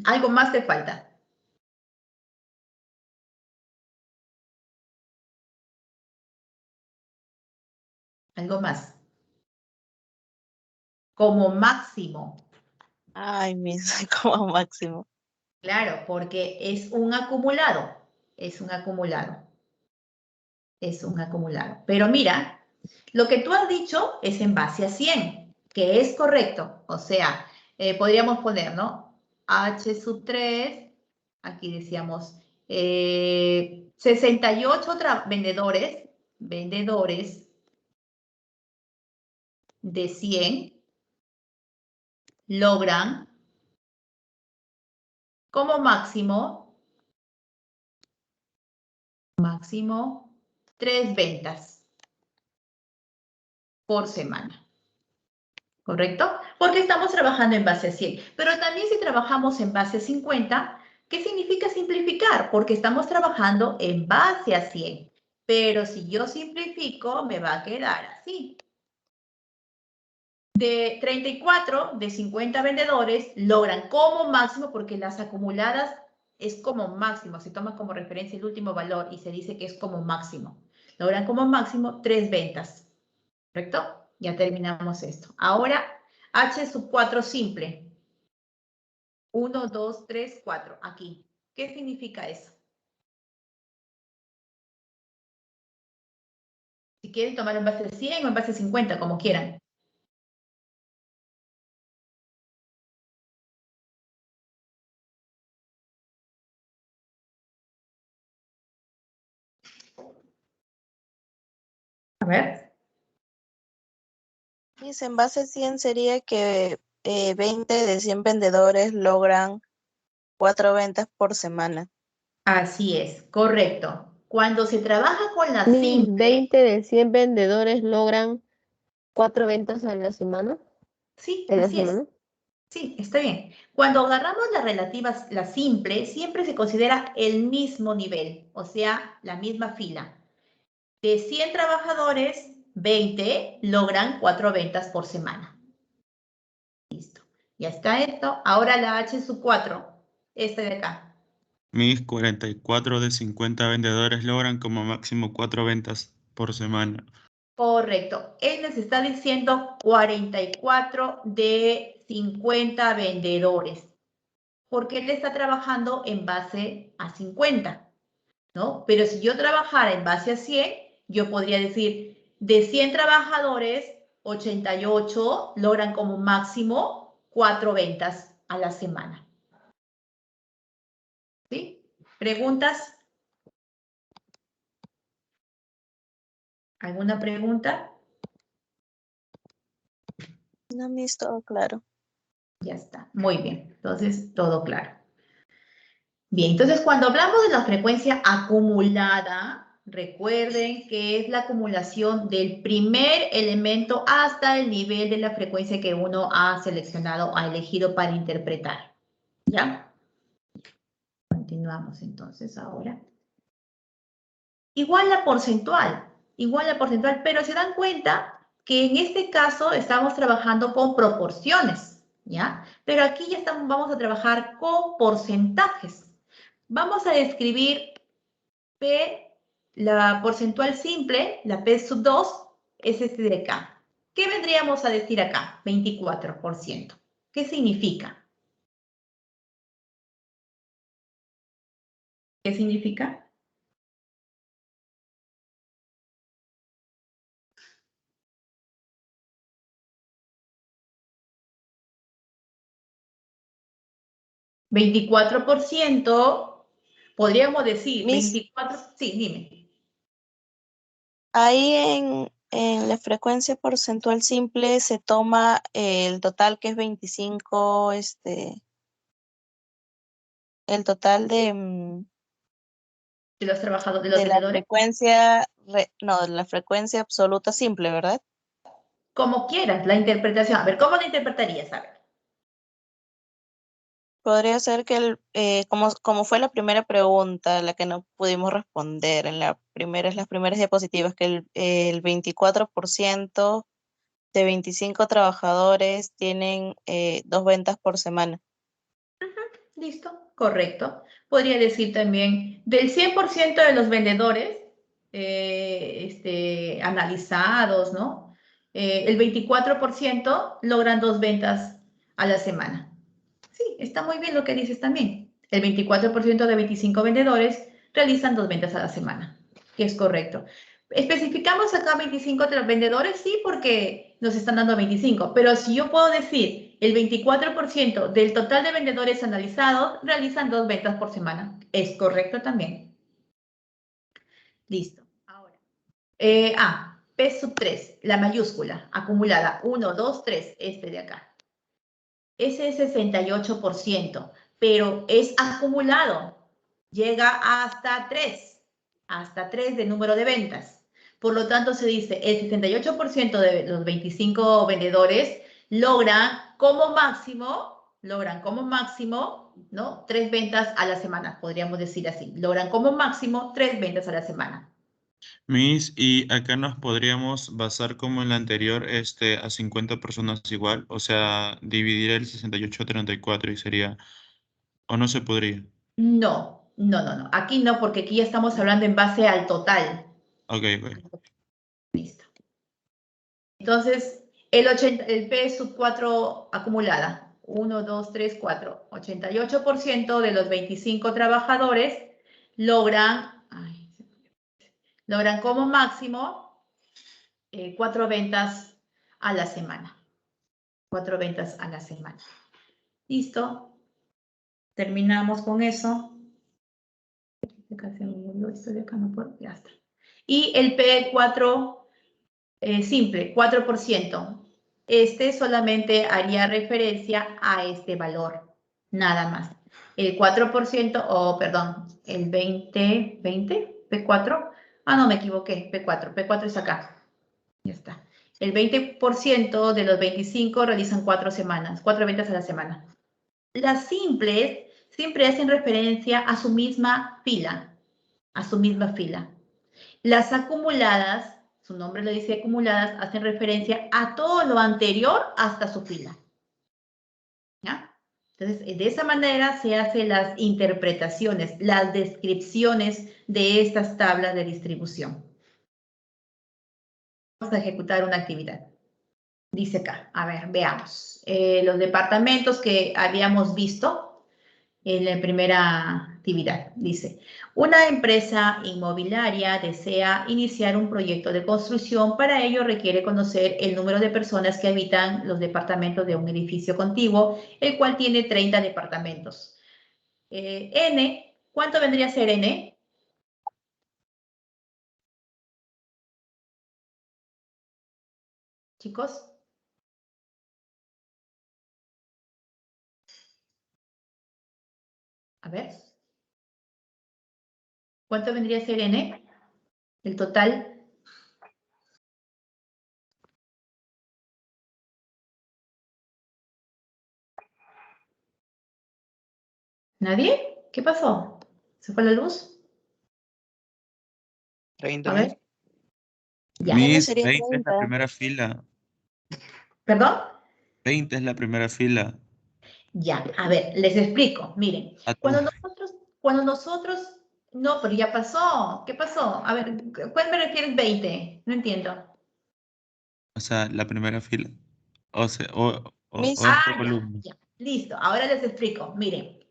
Algo más te falta. Algo más. Como máximo. Ay, Miss, como máximo. Claro, porque es un acumulado. Es un acumulado. Es un acumulado. Pero mira, lo que tú has dicho es en base a 100, que es correcto. O sea, podríamos poner, ¿no? H sub 3, aquí decíamos 68 vendedores de 100 logran como máximo 3 ventas por semana. ¿Correcto? Porque estamos trabajando en base a 100. Pero también si trabajamos en base a 50, ¿qué significa simplificar? Porque estamos trabajando en base a 100. Pero si yo simplifico, me va a quedar así. De 34 de 50 vendedores logran como máximo, porque las acumuladas es como máximo, se toma como referencia el último valor y se dice que es como máximo. Logran como máximo 3 ventas. ¿Correcto? Ya terminamos esto. Ahora, H sub 4 simple. 1, 2, 3, 4. Aquí. ¿Qué significa eso? Si quieren tomar en base de 100 o en base de 50, como quieran. A ver. Miss, en base 100 sería que 20 de 100 vendedores logran 4 ventas por semana. Así es, correcto. Cuando se trabaja con la Mis simple, 20 de 100 vendedores logran 4 ventas a la semana. sí, ¿En la así es. semana? Sí, está bien. Cuando agarramos la relativa, la simple, siempre se considera el mismo nivel, o sea, la misma fila. De 100 trabajadores, 20 logran 4 ventas por semana. Listo. Ya está esto. Ahora la H sub 4. Esta de acá. Mis 44 de 50 vendedores logran como máximo 4 ventas por semana. Correcto. Él les está diciendo 44 de 50 vendedores. Porque él está trabajando en base a 50, ¿no? Pero si yo trabajara en base a 100, yo podría decir, de 100 trabajadores, 88 logran como máximo 4 ventas a la semana. ¿Sí? ¿Preguntas? ¿Alguna pregunta? No, Miss, todo claro. Ya está. Muy bien. Entonces, todo claro. Bien, entonces cuando hablamos de la frecuencia acumulada, recuerden que es la acumulación del primer elemento hasta el nivel de la frecuencia que uno ha seleccionado, ha elegido para interpretar. ¿Ya? Continuamos entonces ahora. Igual la porcentual, pero se dan cuenta que en este caso estamos trabajando con proporciones, ¿ya? Pero aquí ya vamos a trabajar con porcentajes. Vamos a describir P, la porcentual simple, la P sub 2, es este de acá. ¿Qué vendríamos a decir acá? 24%. ¿Qué significa? ¿Qué significa? ¿24%? Podríamos decir Miss, 24, sí, dime. ahí en la frecuencia porcentual simple se toma el total que es 25, el total De los trabajadores, de los de la vendedores. frecuencia, no, de la frecuencia absoluta simple, ¿verdad? Como quieras, la interpretación. A ver, ¿cómo la interpretarías? A ver. Podría ser que como fue la primera pregunta, la que no pudimos responder en las primeras diapositivas, que el 24% de 25 trabajadores tienen 2 ventas por semana. ¿Listo? Correcto. Podría decir también, del 100% de los vendedores analizados, ¿no? El 24% logran 2 ventas a la semana. Sí, está muy bien lo que dices también. El 24% de 25 vendedores realizan 2 ventas a la semana, que es correcto. ¿Especificamos acá 25 vendedores? Sí, porque nos están dando 25. Pero si yo puedo decir el 24% del total de vendedores analizados realizan 2 ventas por semana. ¿Es correcto también? Listo. Ahora. P3, la mayúscula, acumulada. 1, 2, 3, este de acá. Ese es 68%, pero es acumulado. Llega hasta 3 de número de ventas. Por lo tanto, se dice el 68% de los 25 vendedores logran como máximo, ¿no? 3 ventas a la semana, podríamos decir así. Logran como máximo 3 ventas a la semana. Miss, y acá nos podríamos basar como en la anterior, a 50 personas igual, o sea, dividir el 68 a 34 y sería, o no se podría. No. Aquí no, porque aquí ya estamos hablando en base al total. Ok, ok. Listo. Entonces, el P4 acumulada, 1, 2, 3, 4, 88% de los 25 trabajadores logran como máximo 4 ventas a la semana. 4 ventas a la semana. Listo. Terminamos con eso. Esto de acá no puedo, ya está. Y el P4 simple, 4%. Este solamente haría referencia a este valor, nada más. El 4%, perdón, el 20, P4. No, me equivoqué, P4 es acá. Ya está. El 20% de los 25 realizan 4 ventas a la semana. Las simples siempre hacen referencia a su misma fila, Las acumuladas, su nombre lo dice acumuladas, hacen referencia a todo lo anterior hasta su fila. ¿Ya? Entonces, de esa manera se hacen las interpretaciones, las descripciones de estas tablas de distribución. Vamos a ejecutar una actividad. Dice acá, a ver, veamos. Los departamentos que habíamos visto en la primera actividad. Dice, una empresa inmobiliaria desea iniciar un proyecto de construcción. Para ello requiere conocer el número de personas que habitan los departamentos de un edificio contiguo, el cual tiene 30 departamentos. N, ¿cuánto vendría a ser N? Chicos. A ver. ¿Cuánto vendría a ser N? El total. ¿Nadie? ¿Qué pasó? ¿Se fue la luz? 30. A ver. Ya. Miss, sería 20 es la 30. primera fila. ¿Perdón? 20 es la primera fila. Ya, a ver, les explico. Miren, cuando nosotros, no, pero ya pasó. ¿Qué pasó? A ver, ¿cuál me refieres 20? No entiendo. O sea, la primera fila. O sea, Miss, o es por Ya, columna. ya. Listo, ahora les explico. Miren,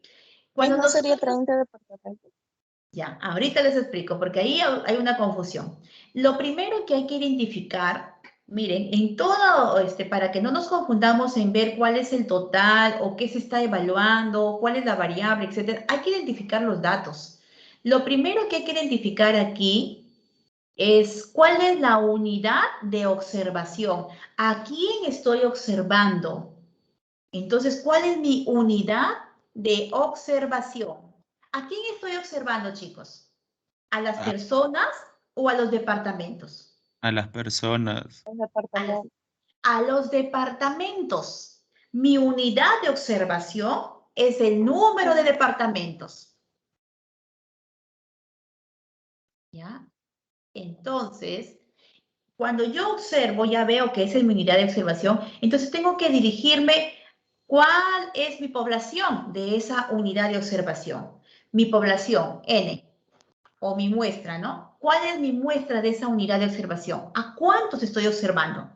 cuando ¿no sería nosotros, 30 departamentos? ya, ahorita les explico, porque ahí hay una confusión. Lo primero que hay que identificar, miren, en todo, para que no nos confundamos en ver cuál es el total o qué se está evaluando, cuál es la variable, etcétera, hay que identificar los datos. Lo primero que hay que identificar aquí es cuál es la unidad de observación. ¿A quién estoy observando? Entonces, ¿cuál es mi unidad de observación? ¿A quién estoy observando, chicos? ¿A las A, personas o a los departamentos? a las personas. Los departamentos. A los departamentos. Mi unidad de observación es el número de departamentos. ¿Ya? Entonces, cuando yo observo, ya veo que es mi unidad de observación, entonces tengo que dirigirme, ¿cuál es mi población de esa unidad de observación? Mi población, N, o mi muestra, ¿no? ¿Cuál es mi muestra de esa unidad de observación? ¿A cuántos estoy observando?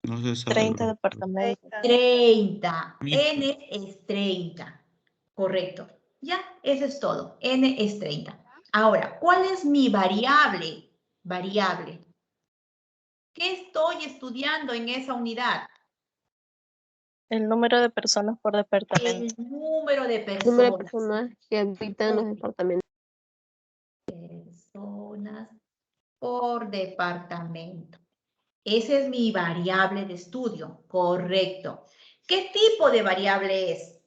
No se sabe. 30 departamentos. 30. N es 30. Correcto. Ya, eso es todo. N es 30. Ahora, ¿cuál es mi variable? Variable. ¿Qué estoy estudiando en esa unidad? El número de personas por departamento. El número de Número de personas. personas que habitan los departamentos. Personas por departamento. Esa es mi variable de estudio. Correcto. ¿Qué tipo de variable es?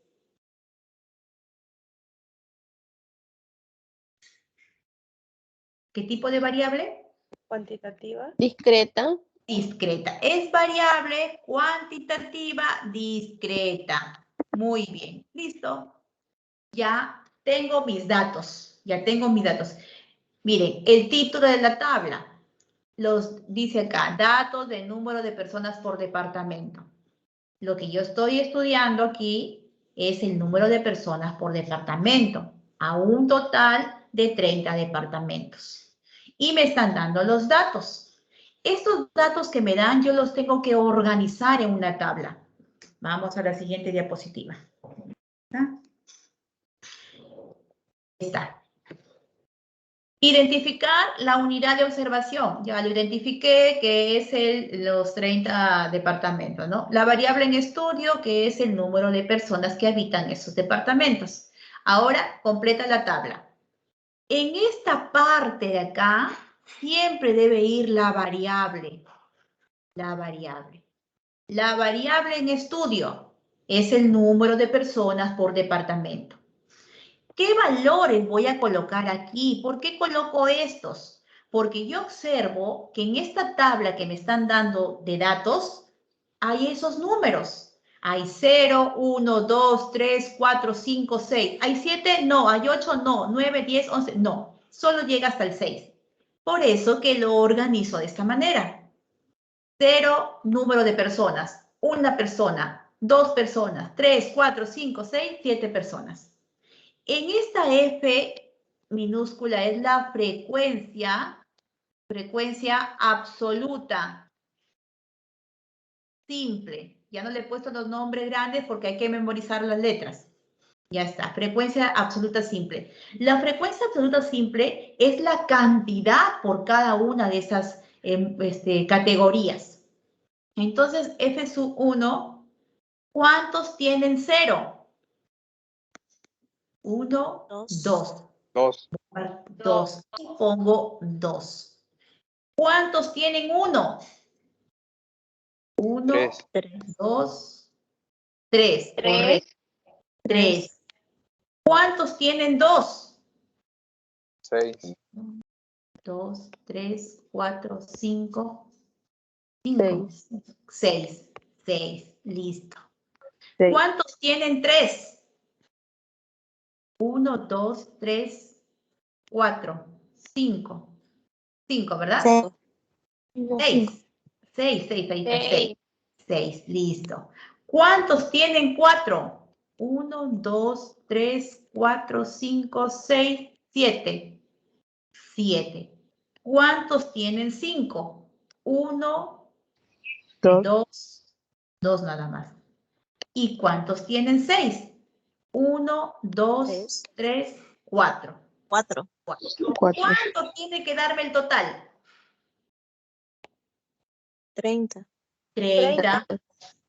¿Qué tipo de variable? Cuantitativa. Discreta. Discreta. Es variable cuantitativa discreta. Muy bien. ¿Listo? Ya tengo mis datos. Ya tengo mis datos. Miren, el título de la tabla. Los dice acá, datos de número de personas por departamento. Lo que yo estoy estudiando aquí es el número de personas por departamento, a un total de 30 departamentos. Y me están dando los datos. Estos datos que me dan, yo los tengo que organizar en una tabla. Vamos a la siguiente diapositiva. ¿Ah? Está. Identificar la unidad de observación. Ya lo identifiqué, que es los 30 departamentos, ¿no? La variable en estudio, que es el número de personas que habitan esos departamentos. Ahora, completa la tabla. En esta parte de acá, siempre debe ir la variable. La variable. La variable en estudio es el número de personas por departamento. ¿Qué valores voy a colocar aquí? ¿Por qué coloco estos? Porque yo observo que en esta tabla que me están dando de datos, hay esos números. Hay 0, 1, 2, 3, 4, 5, 6. ¿Hay 7? No. ¿Hay 8? No. 9, 10, 11. No. Solo llega hasta el 6. Por eso que lo organizo de esta manera. 0, número de personas. 1 persona, 2 personas, 3, 4, 5, 6, 7 personas. En esta F minúscula es la frecuencia absoluta, simple. Ya no le he puesto los nombres grandes porque hay que memorizar las letras. Ya está, frecuencia absoluta simple. La frecuencia absoluta simple es la cantidad por cada una de esas categorías. Entonces, F sub 1, ¿cuántos tienen 0? 1, 2. 2. Pongo 2. ¿Cuántos tienen 1? 1, 2, 3. Correcto. 3. ¿Cuántos tienen 2? 6. 2, 3, 4, 5, 5. 6. 6. Listo. 6. ¿Cuántos tienen 3? 1, 2, 3, 4, 5. 5, ¿verdad? 6. 6, ahí está, 6. 6, listo. ¿Cuántos tienen 4? 1, 2, 3, 4, 5, 6, 7. 7. ¿Cuántos tienen 5? 1, 2, 2 nada más. ¿Y cuántos tienen 6? 1, 2, 3, 4. 4. ¿Cuánto tiene que darme el total? 30. 30. 30.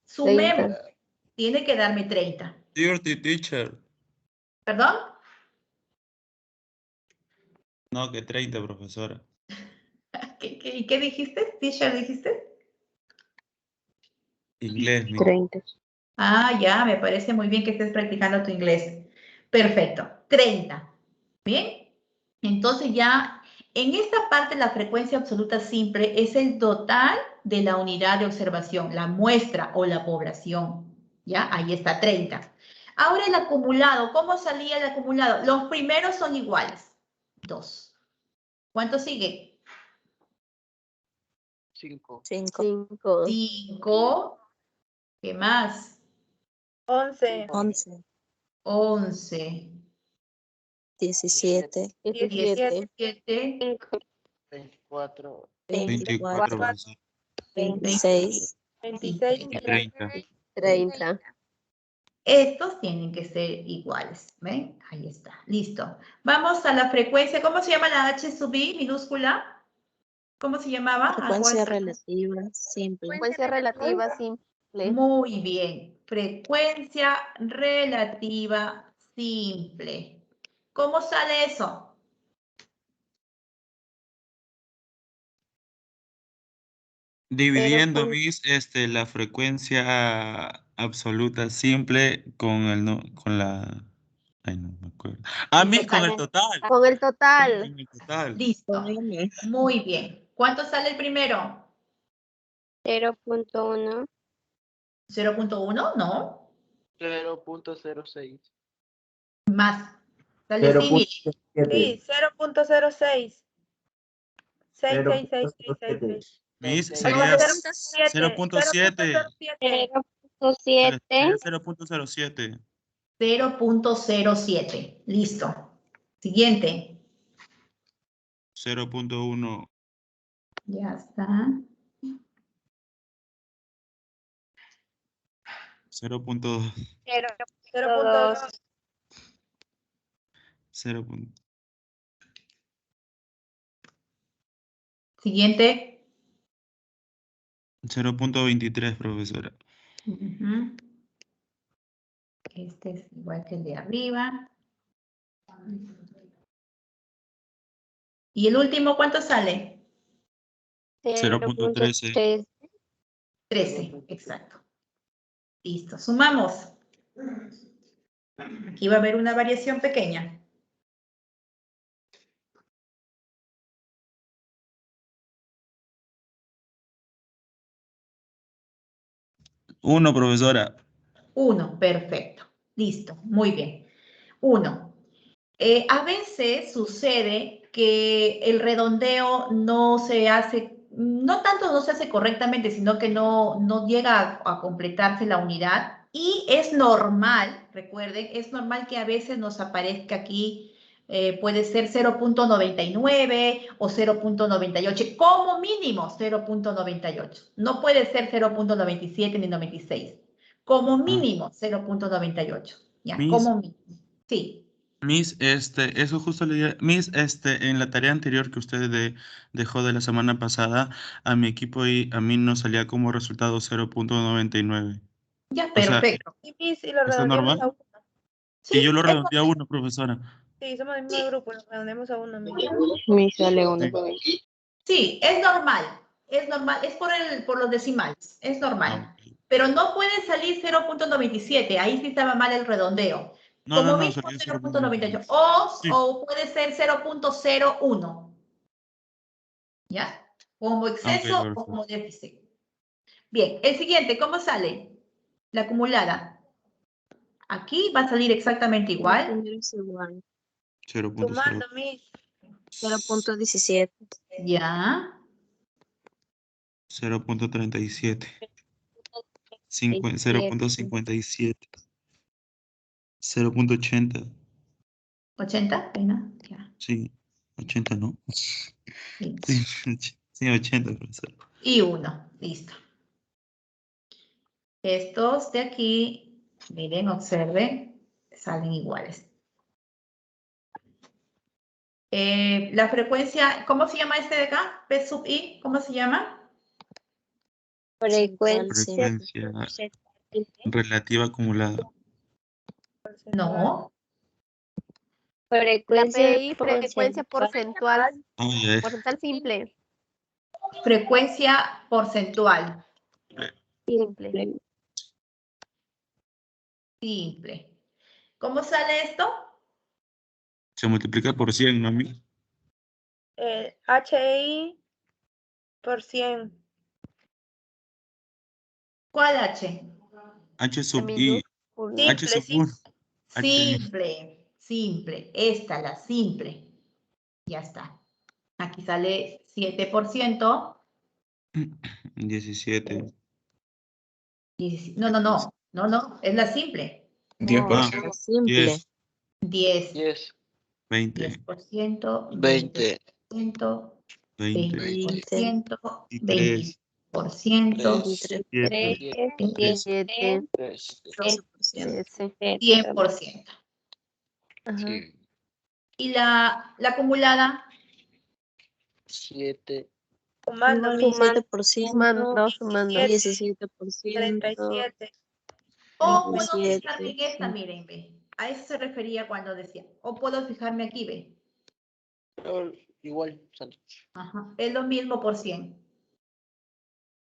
Sumemos. Tiene que darme 30. Dirty teacher. ¿Perdón? No, que 30, profesora. ¿Qué dijiste? ¿Teacher dijiste? Inglés, mi. 30. Ah, ya, me parece muy bien que estés practicando tu inglés. Perfecto. 30. ¿Bien? Entonces ya, en esta parte la frecuencia absoluta simple es el total de la unidad de observación, la muestra o la población. ¿Ya? Ahí está 30. Ahora el acumulado, ¿cómo salía el acumulado? Los primeros son iguales, 2. ¿Cuánto sigue? 5. 5, 5. ¿Qué más? 11, 11, 11. 17, 17, 17. 24. 24, 24, profesor. 26, 26 Y 30. 30. Estos tienen que ser iguales, ¿ven? Ahí está, listo. Vamos a la frecuencia. ¿Cómo se llama la H sub I minúscula? ¿Cómo se llamaba? frecuencia relativa, simple. Frecuencia relativa simple. Muy bien. Frecuencia relativa simple. ¿Cómo sale eso? Dividiendo, Miss, la frecuencia absoluta simple con el no, con la. Ay, no me acuerdo. Ah, El Miss, con el total. total. Con el total. Con el total. Listo. Muy bien. ¿Cuánto sale el primero? 0.1, 0.1, no. 0.06. Más. Sale Cindy. Sí, 0.06. 66666. Miss, Seis. sería 0.7. 0.7. 0.7, Sería 0.07. 0.07. Listo. Siguiente. 0.1. Ya está. 0.2. 0.2. 0. Siguiente. 0.23, profesora. Ujú. Este es igual que el de arriba. ¿Y el último cuánto sale? 0.13. 0.3, 13, exacto. Listo, sumamos. Aquí va a haber una variación pequeña. Uno, profesora. 1, perfecto. Listo, muy bien. 1. A veces sucede que el redondeo no se hace, no tanto no se hace correctamente, sino que no llega a completarse la unidad. Y es normal, recuerden, es normal que a veces nos aparezca aquí, puede ser 0.99 o 0.98, como mínimo 0.98. No puede ser 0.97 ni 96. Como mínimo 0.98. Ya, Miss, como mínimo. Sí. Miss, eso justo le diría, Miss, en la tarea anterior que usted dejó de la semana pasada, a mi equipo y a mí nos salía como resultado 0.99. Ya, O sea, perfecto. Y si lo ¿está redondeamos normal? a 1. Sí, Y yo lo es redondeé a 1, profesora. Sí, somos del mismo grupo, lo redondeamos a 1. me sale 1. Sí, es normal, es por los decimales, es Ah, normal. ok. Pero no puede salir 0.97, ahí sí estaba mal el redondeo. No, Como no, mínimo salió 0.98, 0.99. o, Sí. o puede ser 0.01, ¿ya? Como Ah, ok, exceso o perfecto. como déficit. Bien, el siguiente, ¿cómo sale? La acumulada. Aquí va a salir exactamente El igual. primero es igual. 0.0. Sumando, Miss. 0.17, Ya. 0.37. 27, 0.57. 0.80. 80, pena. Ya. Sí, 80, ¿no? Sí. Sí, sí, 80, profesor. Y 1, listo. Estos de aquí, miren, observen, salen iguales. La frecuencia, ¿cómo se llama este de acá? P sub I, ¿cómo se llama? frecuencia, Frecuencia relativa acumulada. No, La frecuencia PI, frecuencia porcentual. Ah, ya. Porcentual simple. frecuencia porcentual, Simple. simple. ¿Cómo sale esto? Se multiplica por 100, ¿no, amigo? HI por 100. ¿Cuál H? H sub La I. minúscula. H Simple, sub 1. Simple, simple. Esta, la simple. Ya está. Aquí sale 7%. 17. No, es la simple. 10%. La simple. 10. 10. 20. 10%, 20. 20%, 20. 20%, 23. 20%, 23, 7. 7, 3. 12%. 100%. Ajá. Sí. Y la acumulada, 7. Sumando, Igual, mis 7%, Sumando. 17%, 37. o puedo 37, fijarme en esta, miren, ve. A eso se refería cuando decía, o puedo fijarme aquí, ve. Igual, Sandra. Ajá, es lo mismo por 100.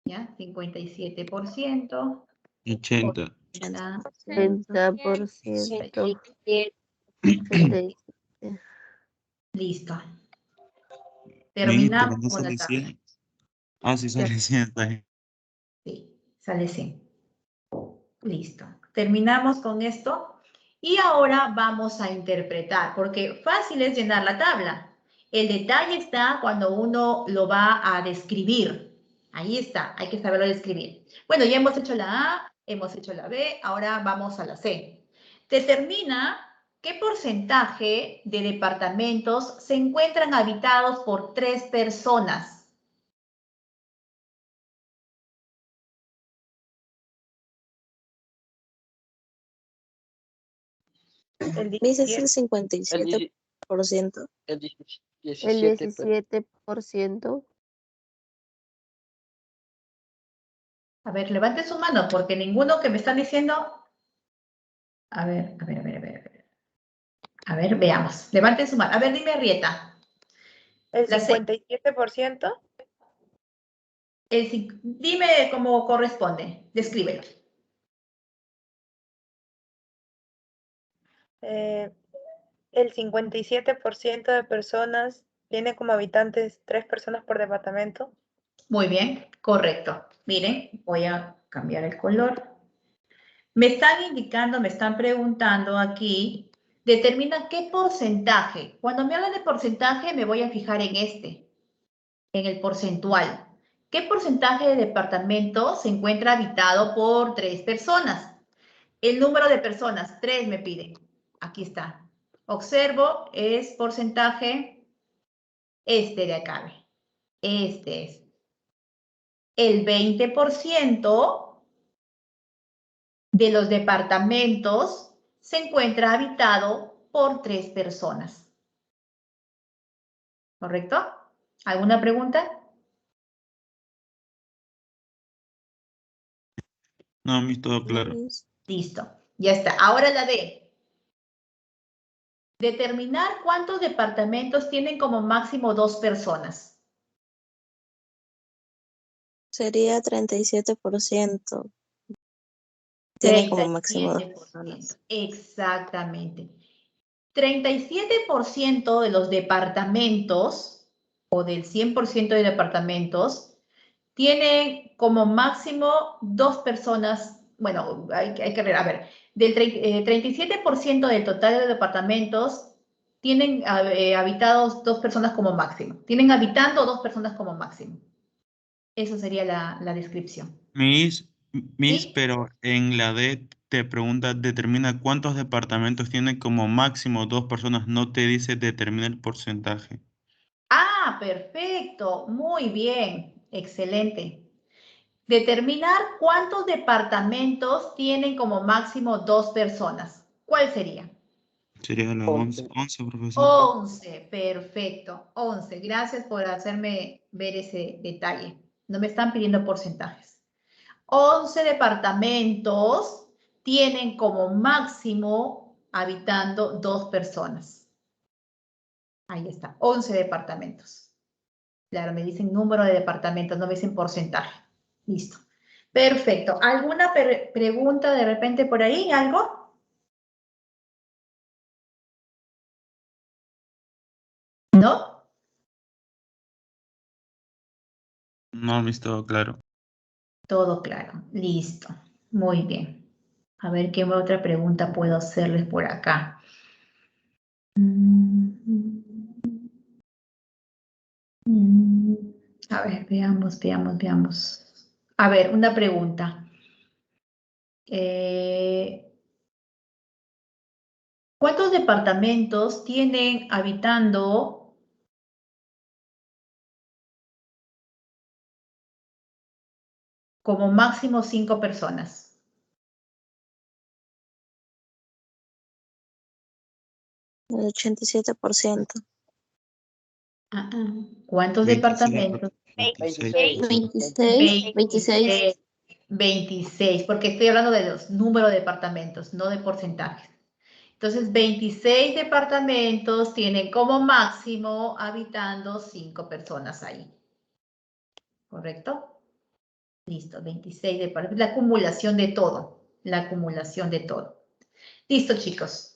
¿Ya? 57%. 80. 30%. 77. Listo. Miss, pero Terminamos no con la sale tabla. 100. Ah, sí sale 100. Está bien. Sí, sale 100. Listo. Terminamos con esto. Y ahora vamos a interpretar, porque fácil es llenar la tabla. El detalle está cuando uno lo va a describir. Ahí está, hay que saberlo describir. Bueno, ya hemos hecho la A, hemos hecho la B, ahora vamos a la C. Determina qué porcentaje de departamentos se encuentran habitados por 3 personas. El Miss, es el 17. 57%. El El 17. 17%. A ver, levante su mano, porque ninguno que me están diciendo... A ver. A ver, veamos. Levanten su mano. A ver, dime, Rieta. El La C. 57%. Dime cómo corresponde. Descríbelo. El 57% de personas tiene como habitantes 3 personas por departamento. Muy bien, correcto. Miren, voy a cambiar el color. Me están indicando, me están preguntando aquí, determina qué porcentaje. Cuando me hablan de porcentaje, me voy a fijar en este, en el porcentual. ¿Qué porcentaje de departamento se encuentra habitado por 3 personas? El número de personas, 3 me pide. Aquí está. Observo, es porcentaje este de acá. Ve. Este es. El 20% de los departamentos se encuentra habitado por 3 personas. ¿Correcto? ¿Alguna pregunta? No, a mí todo claro. Listo. Ya está. Ahora la D. Determinar cuántos departamentos tienen como máximo 2 personas. Sería 37%. Tiene como máximo 2 37%. personas. Exactamente. 37% de los departamentos o del 100% de departamentos tienen como máximo 2 personas. Bueno, hay que ver, a ver, del 37% del total de departamentos tienen habitados 2 personas como máximo. Tienen habitando 2 personas como máximo. Eso sería la descripción. Miss, ¿Sí? pero en la D te pregunta, determina cuántos departamentos tienen como máximo 2 personas, no te dice determina el porcentaje. Ah, perfecto. Muy bien. Excelente. Determinar cuántos departamentos tienen como máximo 2 personas. ¿Cuál sería? Sería la 11, 11, profesor. 11, perfecto. 11. Gracias por hacerme ver ese detalle. No me están pidiendo porcentajes. 11 departamentos tienen como máximo habitando 2 personas. Ahí está, 11 departamentos. Claro, me dicen número de departamentos, no me dicen porcentaje. Listo. Perfecto. ¿Alguna pregunta de repente por ahí? ¿Algo? ¿No? No, Miss, todo claro. Todo claro. Listo. Muy bien. A ver qué otra pregunta puedo hacerles por acá. A ver, veamos. A ver, una pregunta. ¿Cuántos departamentos tienen habitando como máximo 5 personas? El 87%. ¿Cuántos 27, departamentos? 26. 26. 26, porque estoy hablando de los números de departamentos, no de porcentajes. Entonces, 26 departamentos tienen como máximo habitando 5 personas ahí. ¿Correcto? Listo, 26 departamentos. La acumulación de todo. La acumulación de todo. Listo, chicos.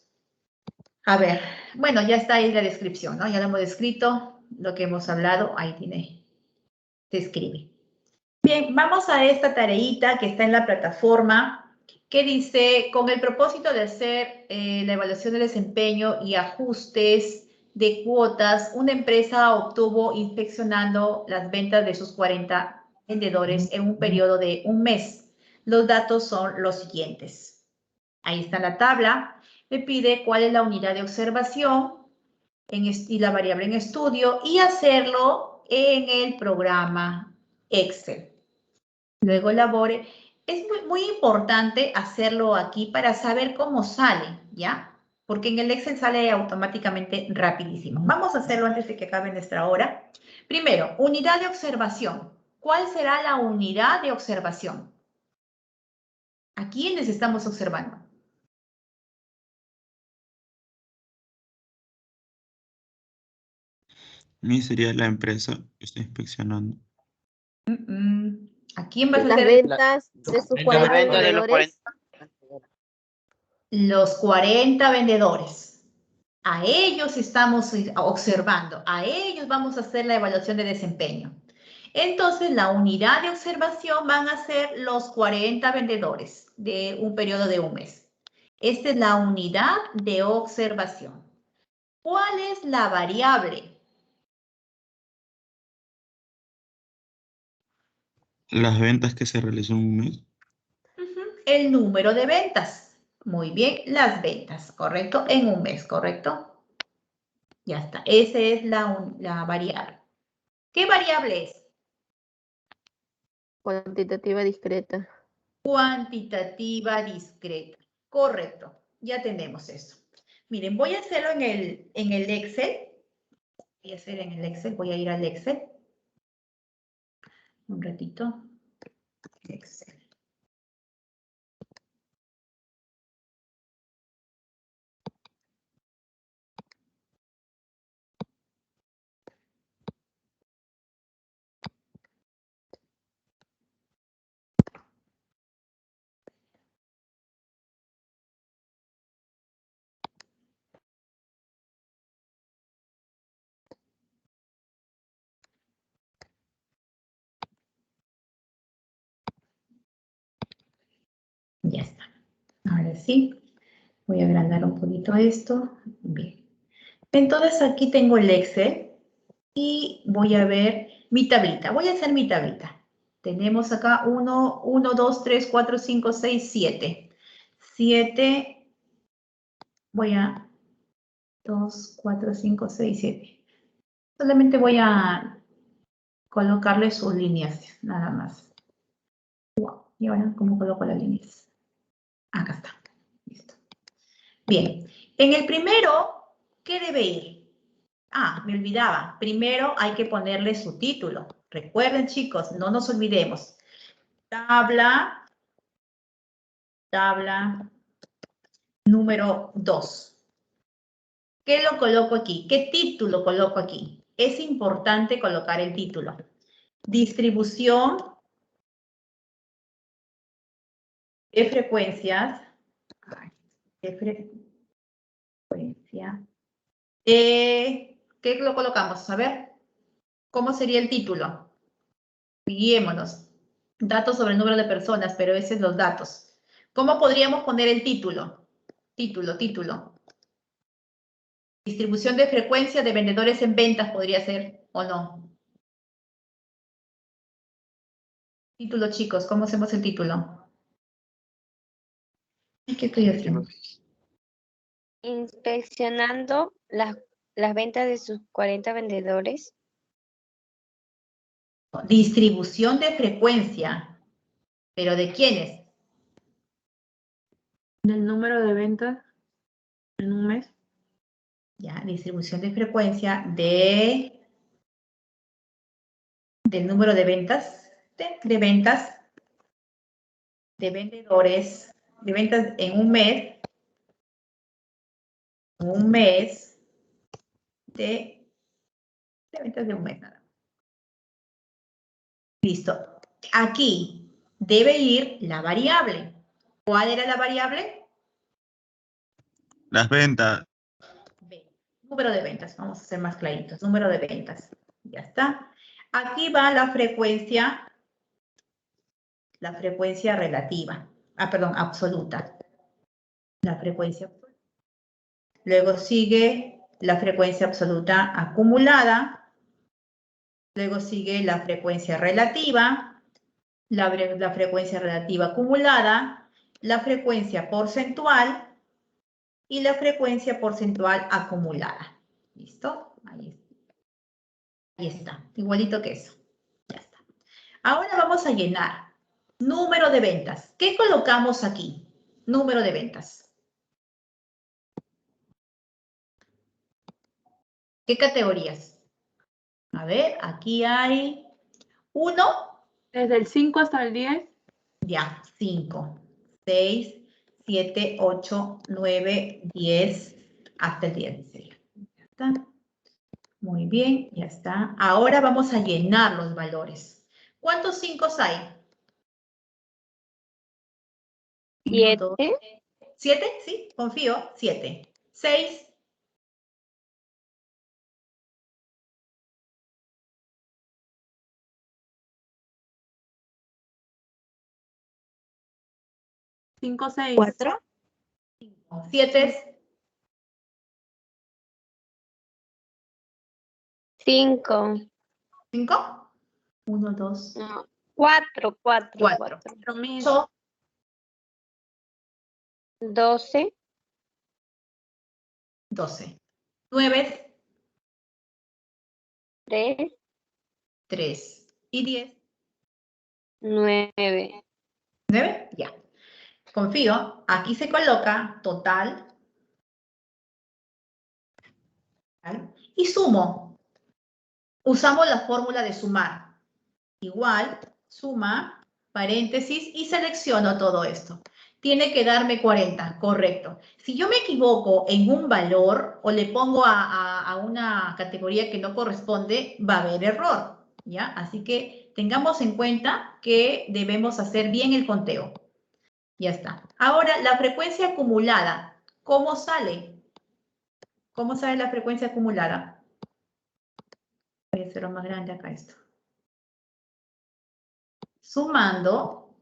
A ver, bueno, ya está ahí la descripción, ¿no? Ya lo hemos descrito, lo que hemos hablado, ahí tiene, se escribe. Bien, vamos a esta tareita que está en la plataforma, que dice, con el propósito de hacer la evaluación de desempeño y ajustes de cuotas, una empresa obtuvo inspeccionando las ventas de sus 40 vendedores en un periodo de un mes. Los datos son los siguientes. Ahí está la tabla. Me pide cuál es la unidad de observación y la variable en estudio y hacerlo en el programa Excel. Luego elabore. Es muy importante hacerlo aquí para saber cómo sale, ¿ya? Porque en el Excel sale automáticamente rapidísimo. Vamos a hacerlo antes de que acabe nuestra hora. Primero, unidad de observación. ¿Cuál será la unidad de observación? ¿A quiénes estamos observando? Mi sería la empresa que está inspeccionando. ¿A quién vas a Las hacer? ventas de sus La 40 venta de los vendedores. 40. Los 40 vendedores. A ellos estamos observando, a ellos vamos a hacer la evaluación de desempeño. Entonces, la unidad de observación van a ser los 40 vendedores de un periodo de un mes. Esta es la unidad de observación. ¿Cuál es la variable? Las ventas que se realizó en un mes. El número de ventas. Muy bien, las ventas, ¿correcto? En un mes, ¿correcto? Ya está, esa es la variable. ¿Qué variable es? Cuantitativa discreta. Cuantitativa discreta. Correcto, ya tenemos eso. Miren, voy a hacerlo en el Excel. Voy a hacer en el Excel, voy a ir al Excel. Un ratito. Excel. Ya está. Ahora sí. Voy a agrandar un poquito esto. Bien. Entonces aquí tengo el Excel y voy a ver mi tablita. Voy a hacer mi tablita. Tenemos acá 1, 2, 3, 4, 5, 6, 7. 7. Voy a 2, 4, 5, 6, 7. Solamente voy a colocarle sus líneas, nada más. Wow. Y ahora, ¿cómo coloco las líneas? Acá está. Listo. Bien. En el primero, ¿qué debe ir? Ah, me olvidaba. Primero hay que ponerle su título. Recuerden, chicos, no nos olvidemos. Tabla número 2. ¿Qué lo coloco aquí? ¿Qué título coloco aquí? Es importante colocar el título. Distribución de frecuencias. ¿Qué lo colocamos? A ver, ¿cómo sería el título? Guiémonos. Datos sobre el número de personas, pero ese es los datos. ¿Cómo podríamos poner el título? Título. Distribución de frecuencia de vendedores en ventas podría ser, ¿o no? Título, chicos, ¿cómo hacemos el título? ¿Qué estoy haciendo? Inspeccionando las ventas de sus 40 vendedores. Distribución de frecuencia. ¿Pero de quiénes? Del número de ventas en un mes. Ya, distribución de frecuencia del número de ventas, de ventas, de vendedores, de ventas en un mes, de ventas de un mes nada más. Listo. Aquí debe ir la variable. ¿Cuál era la variable? Las ventas. Número de ventas. Vamos a ser más claritos. Número de ventas. Ya está. Aquí va la frecuencia relativa. Perdón, absoluta. La frecuencia absoluta. Luego sigue la frecuencia absoluta acumulada. Luego sigue la frecuencia relativa, la frecuencia relativa acumulada, la frecuencia porcentual y la frecuencia porcentual acumulada. ¿Listo? Ahí está. Igualito que eso. Ya está. Ahora vamos a llenar. Número de ventas. ¿Qué colocamos aquí? Número de ventas. ¿Qué categorías? A ver, aquí hay 1. Desde el 5 hasta el 10. Ya, 5, 6, 7, 8, 9, 10, hasta el 10. Ya está. Muy bien, ya está. Ahora vamos a llenar los valores. ¿Cuántos 5 hay? 7. 7, sí, confío. 7. 6. 5, 6. 4. 7. 5. 5. 1, 2. 4. 4. 8. 12. 12. 9. 3. 3. Y 10. 9. 9. Ya. Confío. Aquí se coloca total. Y sumo. Usamos la fórmula de sumar. Igual, suma, paréntesis, y selecciono todo esto. Tiene que darme 40, correcto. Si yo me equivoco en un valor o le pongo a una categoría que no corresponde, va a haber error, ¿ya? Así que tengamos en cuenta que debemos hacer bien el conteo. Ya está. Ahora, la frecuencia acumulada, ¿cómo sale? ¿Cómo sale la frecuencia acumulada? Voy a hacerlo más grande acá esto. Sumando,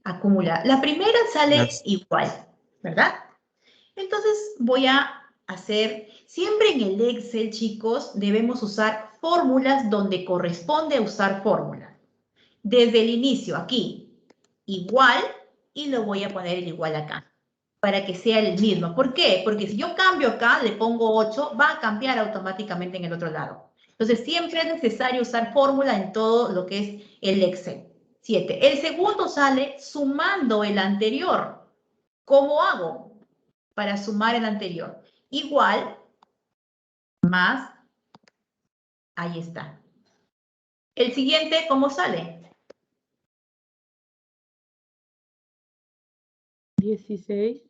acumula. La primera sale igual, ¿verdad? Entonces voy a hacer, siempre en el Excel, chicos, debemos usar fórmulas donde corresponde usar fórmulas. Desde el inicio, aquí, igual, y lo voy a poner el igual acá, para que sea el mismo. ¿Por qué? Porque si yo cambio acá, le pongo 8, va a cambiar automáticamente en el otro lado. Entonces, siempre es necesario usar fórmula en todo lo que es el Excel. 7. El segundo sale sumando el anterior. ¿Cómo hago para sumar el anterior? Igual, más, ahí está. El siguiente, ¿cómo sale? 16.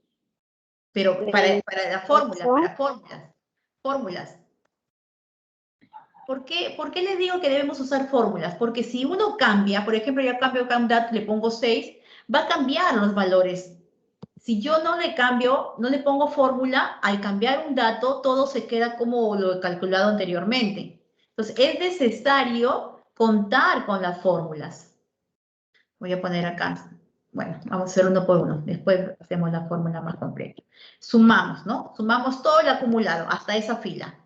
Pero para la fórmula, para fórmulas. ¿Por qué les digo que debemos usar fórmulas? Porque si uno cambia, por ejemplo, yo cambio acá un dato, le pongo 6, va a cambiar los valores. Si yo no le cambio, no le pongo fórmula, al cambiar un dato, todo se queda como lo he calculado anteriormente. Entonces, es necesario contar con las fórmulas. Voy a poner acá. Bueno, vamos a hacer uno por uno. Después hacemos la fórmula más completa. Sumamos, ¿no? Sumamos todo el acumulado hasta esa fila.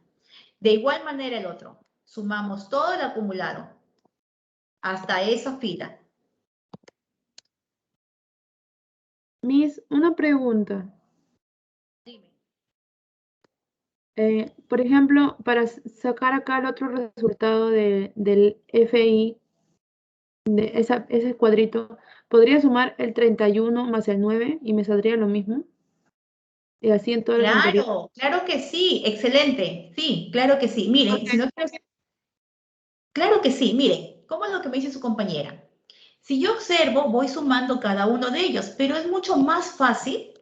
De igual manera el otro. Sumamos todo el acumulado hasta esa fila. Miss, una pregunta. Dime. Por ejemplo, para sacar acá el otro resultado del FI, de ese cuadrito, ¿podría sumar el 31 más el 9 y me saldría lo mismo? Y así en todos los anteriores. Claro, claro que sí, excelente. Sí, claro que sí. Miren, si no quiero... Claro que sí, miren, ¿cómo es lo que me dice su compañera? Si yo observo, voy sumando cada uno de ellos, pero es mucho más fácil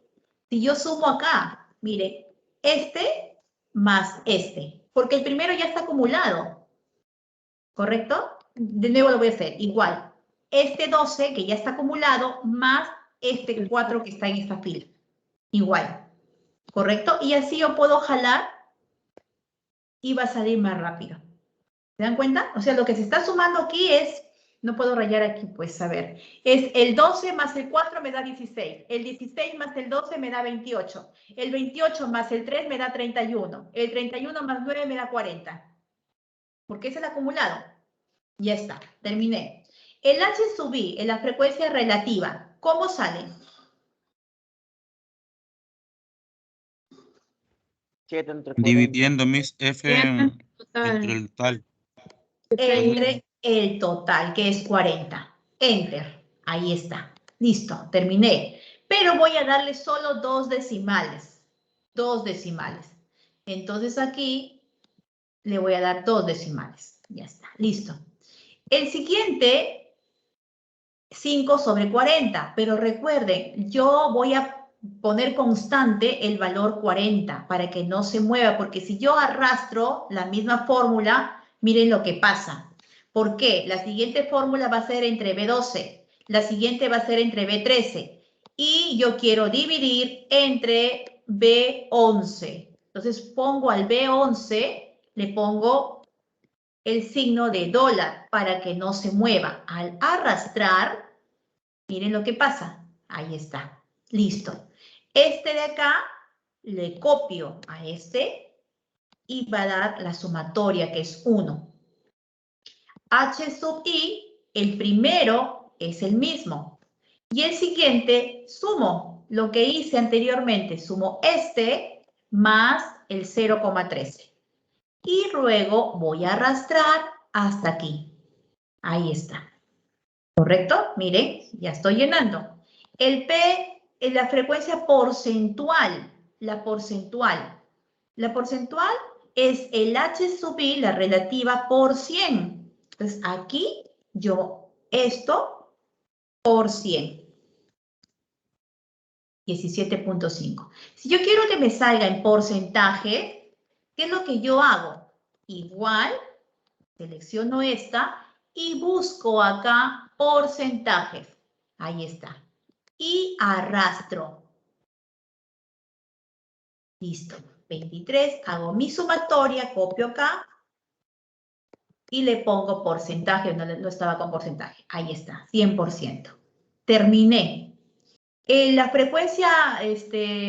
si yo sumo acá. Miren, este más este, porque el primero ya está acumulado, ¿correcto? De nuevo lo voy a hacer, igual. Este 12 que ya está acumulado más este 4 que está en esta fila, igual. ¿Correcto? Y así yo puedo jalar y va a salir más rápido. ¿Se dan cuenta? O sea, lo que se está sumando aquí es, no puedo rayar aquí, pues, a ver, es el 12 más el 4 me da 16, el 16 más el 12 me da 28, el 28 más el 3 me da 31, el 31 más 9 me da 40, porque es el acumulado. Ya está, terminé. El H sub I en la frecuencia relativa, ¿cómo sale? 7 entre 40. Dividiendo mis F entre Total. el tal. Entre el total, que es 40. Enter. Ahí está. Listo, terminé. Pero voy a darle solo 2 decimales. 2 decimales. Entonces aquí le voy a dar 2 decimales. Ya está, listo. El siguiente, 5 sobre 40. Pero recuerden, yo voy a poner constante el valor 40 para que no se mueva, porque si yo arrastro la misma fórmula, miren lo que pasa. ¿Por qué? La siguiente fórmula va a ser entre B12, la siguiente va a ser entre B13 y yo quiero dividir entre B11. Entonces pongo al B11, le pongo el signo de dólar para que no se mueva. Al arrastrar, miren lo que pasa. Ahí está. Listo. Este de acá le copio a este y va a dar la sumatoria que es 1. H sub I, el primero es el mismo. Y el siguiente sumo lo que hice anteriormente. Sumo este más el 0,13. Y luego voy a arrastrar hasta aquí. Ahí está. ¿Correcto? Miren, ya estoy llenando. El P es la frecuencia porcentual. La porcentual. La porcentual es el H sub I, la relativa por 100. Entonces, aquí yo esto por 100. 17.5. Si yo quiero que me salga en porcentaje, ¿qué es lo que yo hago? Igual, selecciono esta y busco acá porcentajes. Ahí está. Y arrastro. Listo. 23. Hago mi sumatoria, copio acá. Y le pongo porcentaje. No estaba con porcentaje. Ahí está. 100%. Terminé. La frecuencia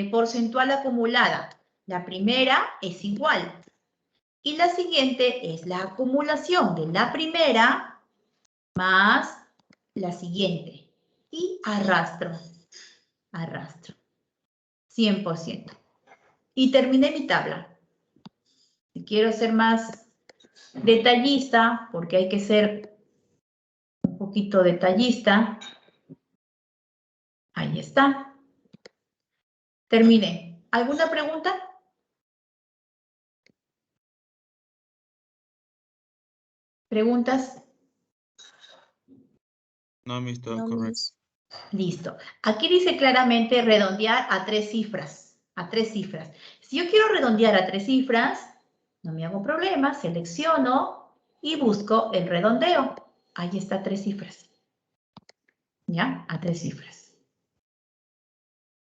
porcentual acumulada. La primera es igual. Y la siguiente es la acumulación de la primera más la siguiente. Y arrastro. Arrastro. 100%. Y terminé mi tabla. Si quiero ser más detallista, porque hay que ser un poquito detallista. Ahí está. Terminé. ¿Alguna pregunta? ¿Preguntas? No, mi está No, correcto. Miss. Listo. Aquí dice claramente redondear a 3 cifras. A 3 cifras. Si yo quiero redondear a 3 cifras, no me hago problema, selecciono y busco el redondeo. Ahí está 3 cifras. ¿Ya? A 3 cifras.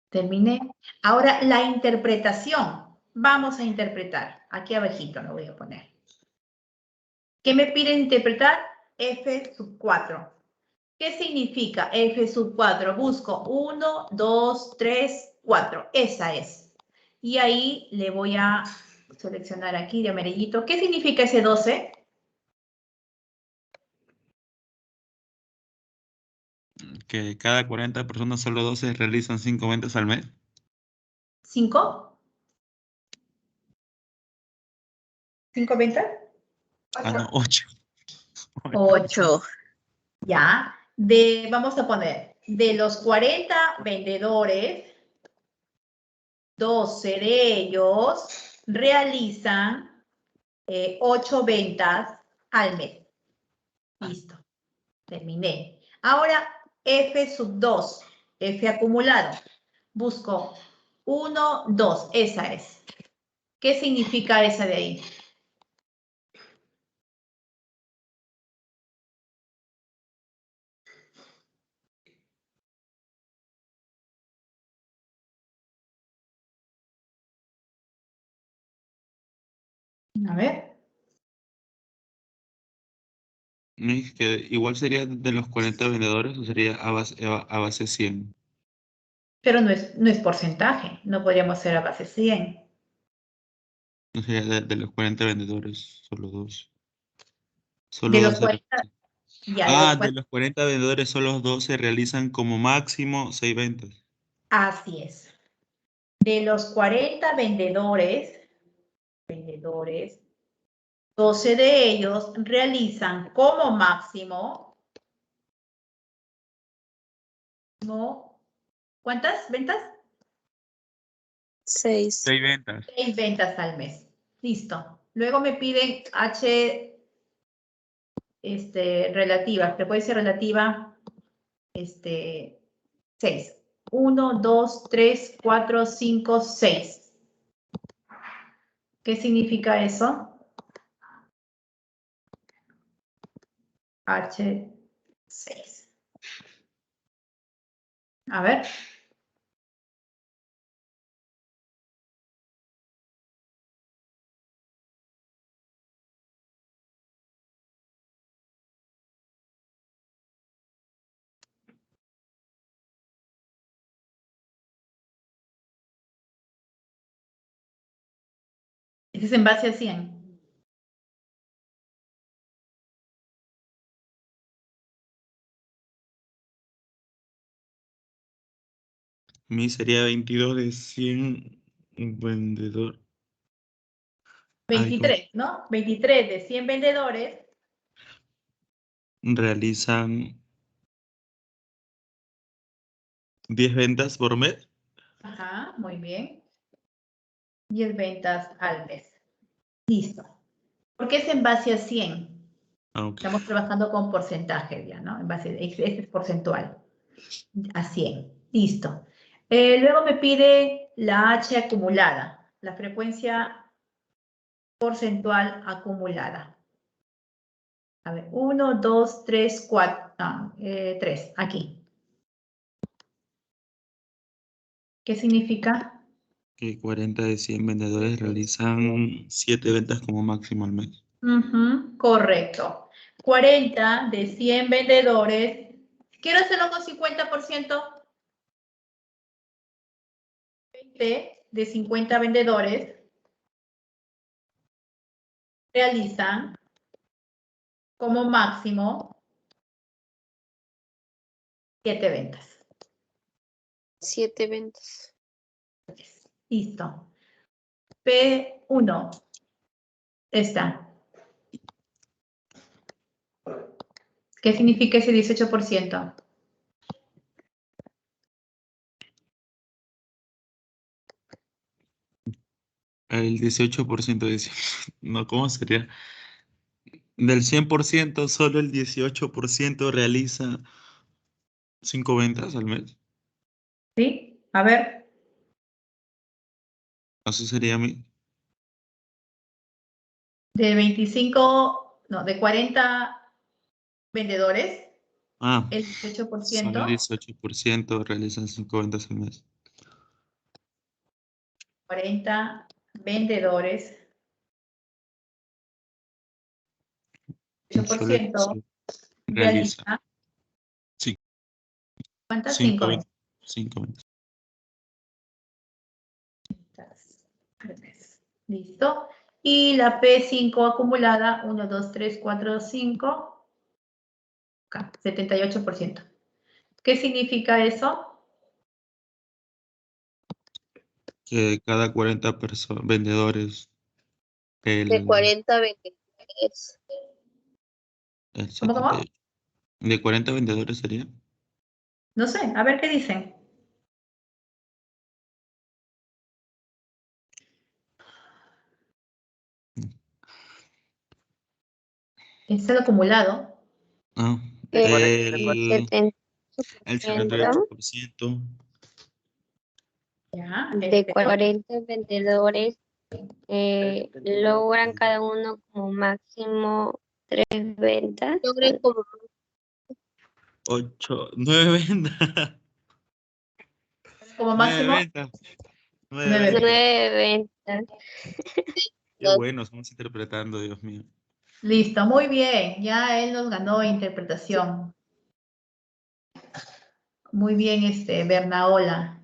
Terminé. Ahora, la interpretación. Vamos a interpretar. Aquí abajito lo voy a poner. ¿Qué me piden interpretar? F sub 4. ¿Qué significa F sub 4? Busco 1, 2, 3, 4. Esa es. Y ahí le voy a seleccionar aquí de amarillito. ¿Qué significa ese 12? Que cada 40 personas, solo 12 realizan 5 ventas al mes. ¿5? ¿5 ventas? Ah, no, 8. 8. Ya. Vamos a poner, de los 40 vendedores, 12 de ellos realizan 8 ventas al mes. Listo. Terminé. Ahora, F sub 2, F acumulado. Busco 1, 2, esa es. ¿Qué significa esa de ahí? A ver. Que igual sería de los 40 vendedores o sería a base 100. Pero no es porcentaje. No podríamos ser a base 100. No sería de los 40 vendedores, solo 2. De Solo los 12. 40, ya, de los De 40. los 40 vendedores, solo 12 realizan como máximo 6 ventas. Así es. De los 40 vendedores, 12 de ellos realizan como máximo, ¿no? ¿Cuántas ventas? 6. 6 ventas. 6 ventas al mes. Listo. Luego me piden H relativa, frecuencia relativa 6. 1, 2, 3, 4, 5, 6. ¿Qué significa eso? H6. A ver. Ese es en base a 100. Mi sería 22 de 100 vendedor. 23, ¿no? 23 de 100 vendedores. Realizan 10 ventas por mes. Ajá, muy bien. 10 ventas al mes. Listo. ¿Por qué es en base a 100? Okay. Estamos trabajando con porcentaje ya, ¿no? En base, este es porcentual. A 100. Listo. Luego me pide la H acumulada, la frecuencia porcentual acumulada. A ver, 1, 2, 3, 4, 3, aquí. ¿Qué significa? Que 40 de 100 vendedores realizan 7 ventas como máximo al mes. Correcto. 40 de 100 vendedores. Quiero hacerlo con 50%. 20 de 50 vendedores realizan como máximo 7 ventas. 7 ventas. Listo. P1. Está. ¿Qué significa ese 18%? El 18% de 100. No, ¿cómo sería? Del 100%, solo el 18% realiza 5 ventas al mes. ¿Sí? A ver. Así sería mi. De 25, no, de 40 vendedores, el Solo el 18%, 18% realizan 5 ventas al mes. 40 vendedores, Solo el 18% realiza realiza ¿Cuántas? 5, 5. 5. Listo. Y la P5 acumulada, 1, 2, 3, 4, 5. Acá, 78%. ¿Qué significa eso? Que cada 40 vendedores, De el, 40 vendedores. el ¿Cómo, cómo? 78. ¿De 40 vendedores sería? No sé, a ver qué dicen. Es el acumulado. Ah, De el 70%. 78%. Ya, De 40 vendedores logran cada uno como máximo 3 ventas. Logren como 8, 9 ventas. como 9 máximo, ventas. 9 9 ventas. 9 ventas. Qué bueno, estamos interpretando, Dios mío. Listo, muy bien. Ya él nos ganó interpretación. Muy bien, Bernaola.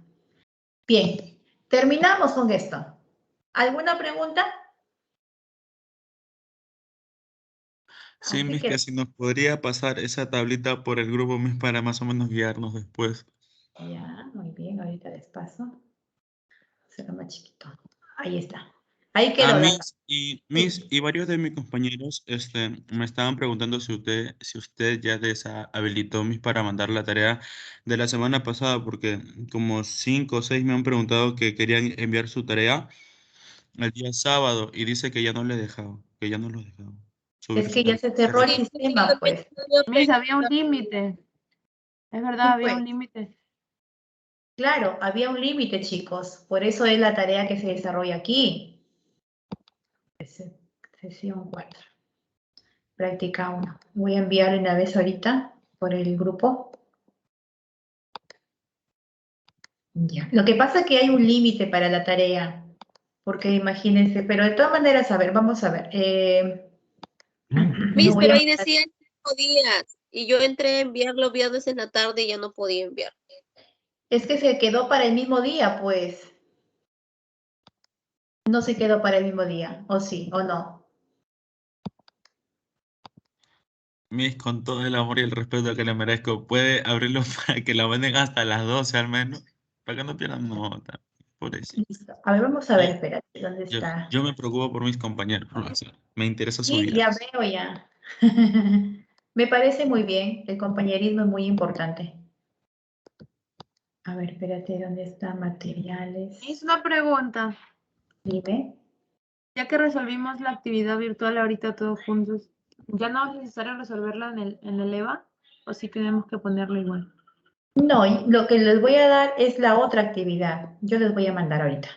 Bien, terminamos con esto. ¿Alguna pregunta? Sí, Así Miss, que, que si nos podría pasar esa tablita por el grupo, Miss, para más o menos guiarnos después. ya, muy bien, ahorita les paso. Será más chiquito. Ahí está. Ahí quedó la Miss, y varios de mis compañeros me estaban preguntando si usted ya deshabilitó Miss para mandar la tarea de la semana pasada, porque como 5 o 6 me han preguntado que querían enviar su tarea el día sábado y dice que ya no le dejaba, que ya no los dejaba subir Es su que ya tarea. se cerró el sistema, pues. Miss, había un límite. Es verdad, Sí, había pues. un límite. Claro, había un límite, chicos. Por eso es la tarea que se desarrolla aquí. Sesión 4. Práctica 1. Voy a enviar una vez ahorita por el grupo. Ya. Lo que pasa es que hay un límite para la tarea. Porque imagínense, pero de todas maneras, a ver, vamos a ver. Miss, Voy pero a- ahí decían 5 días. Y yo entré a enviarlo viernes en la tarde y ya no podía enviar. Es que se quedó para el mismo día, pues. No se quedó para el mismo día, o sí, o no. Miss, con todo el amor y el respeto que le merezco, ¿puede abrirlo para que la manden hasta las 12 al menos? Para que no pierdan nota. Por eso. Listo. A ver, vamos a ver, espérate, ¿dónde está? Yo me preocupo por mis compañeros, profesor. Me interesa su Sí, vida. ya veo ya. Me parece muy bien, el compañerismo es muy importante. A ver, espérate, ¿dónde está materiales? Miss, una pregunta. Dime. Ya que resolvimos la actividad virtual ahorita todos juntos, ¿ya no es necesario resolverla en el EVA? ¿O sí tenemos que ponerla igual? No, lo que les voy a dar es la otra actividad. Yo les voy a mandar ahorita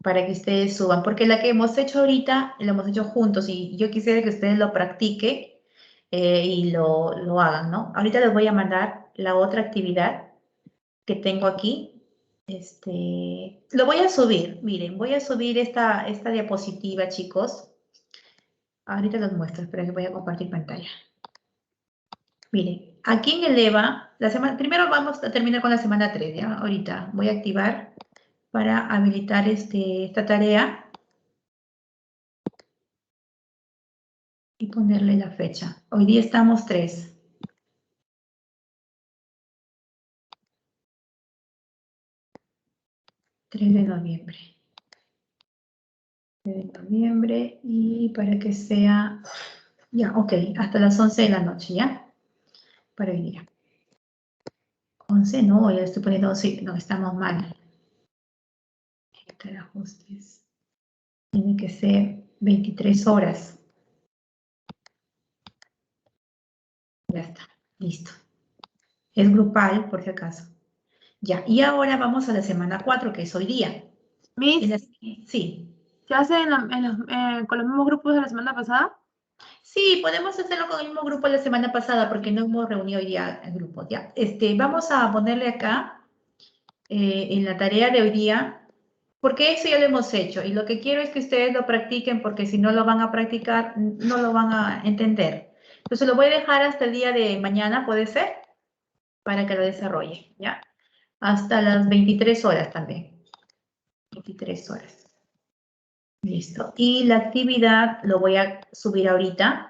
para que ustedes suban, porque la que hemos hecho ahorita, la hemos hecho juntos y yo quisiera que ustedes lo practiquen y lo hagan, ¿no? Ahorita les voy a mandar la otra actividad que tengo aquí. Lo voy a subir, miren, voy a subir esta diapositiva, chicos. Ahorita los muestro, espera que voy a compartir pantalla. Miren, aquí en el EVA, primero vamos a terminar con la semana 3, ¿ya? Ahorita voy a activar para habilitar esta tarea y ponerle la fecha. Hoy día estamos 3. De noviembre. 3 de noviembre y para que sea, ya, ok, hasta las 11 de la noche, ¿ya? Para hoy día. 11, no, ya estoy poniendo 11, no, estamos mal. Ajustes. Tiene que ser 23 horas. Ya está, listo. Es grupal, por si acaso. Ya, y ahora vamos a la semana 4, que es hoy día. Miss, Sí. ¿se hace con los mismos grupos de la semana pasada? Sí, podemos hacerlo con el mismo grupo la semana pasada, porque no hemos reunido hoy día el grupo. Ya, vamos a ponerle acá, en la tarea de hoy día, porque eso ya lo hemos hecho, y lo que quiero es que ustedes lo practiquen, porque si no lo van a practicar, no lo van a entender. Entonces lo voy a dejar hasta el día de mañana, ¿puede ser? para que lo desarrolle, ¿ya? Hasta las 23 horas también. 23 horas. Listo. Y la actividad lo voy a subir ahorita.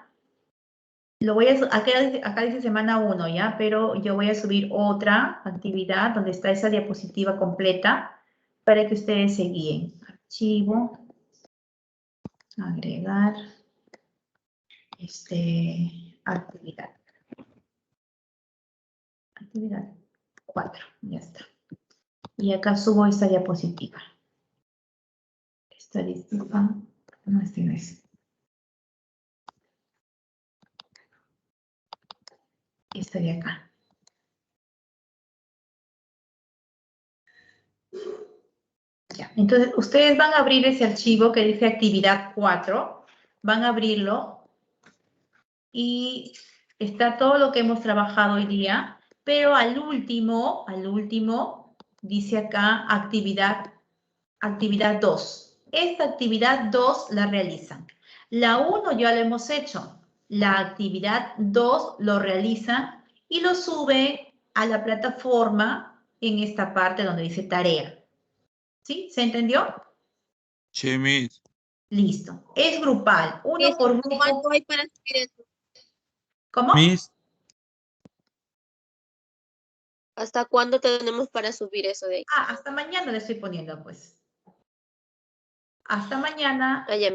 Acá dice semana 1, ¿ya? Pero yo voy a subir otra actividad donde está esa diapositiva completa para que ustedes se guíen. Archivo. Agregar. Actividad. Actividad 4. Ya está. Y acá subo esta diapositiva. Estadística. No, este no es. Esta de acá. Ya, entonces, ustedes van a abrir ese archivo que dice actividad 4, van a abrirlo y está todo lo que hemos trabajado hoy día, pero al último, dice acá actividad 2. Esta actividad 2 la realizan. La 1 ya la hemos hecho. La actividad 2 lo realizan y lo sube a la plataforma en esta parte donde dice tarea. ¿Sí? ¿Se entendió? Sí, Miss. Listo. Es grupal. Uno Miss, por grupo. ¿cuánto hay para subir eso? ¿Cómo? Miss, ¿Hasta cuándo tenemos para subir eso de ahí? Hasta mañana le estoy poniendo, pues. Hasta mañana. Allá.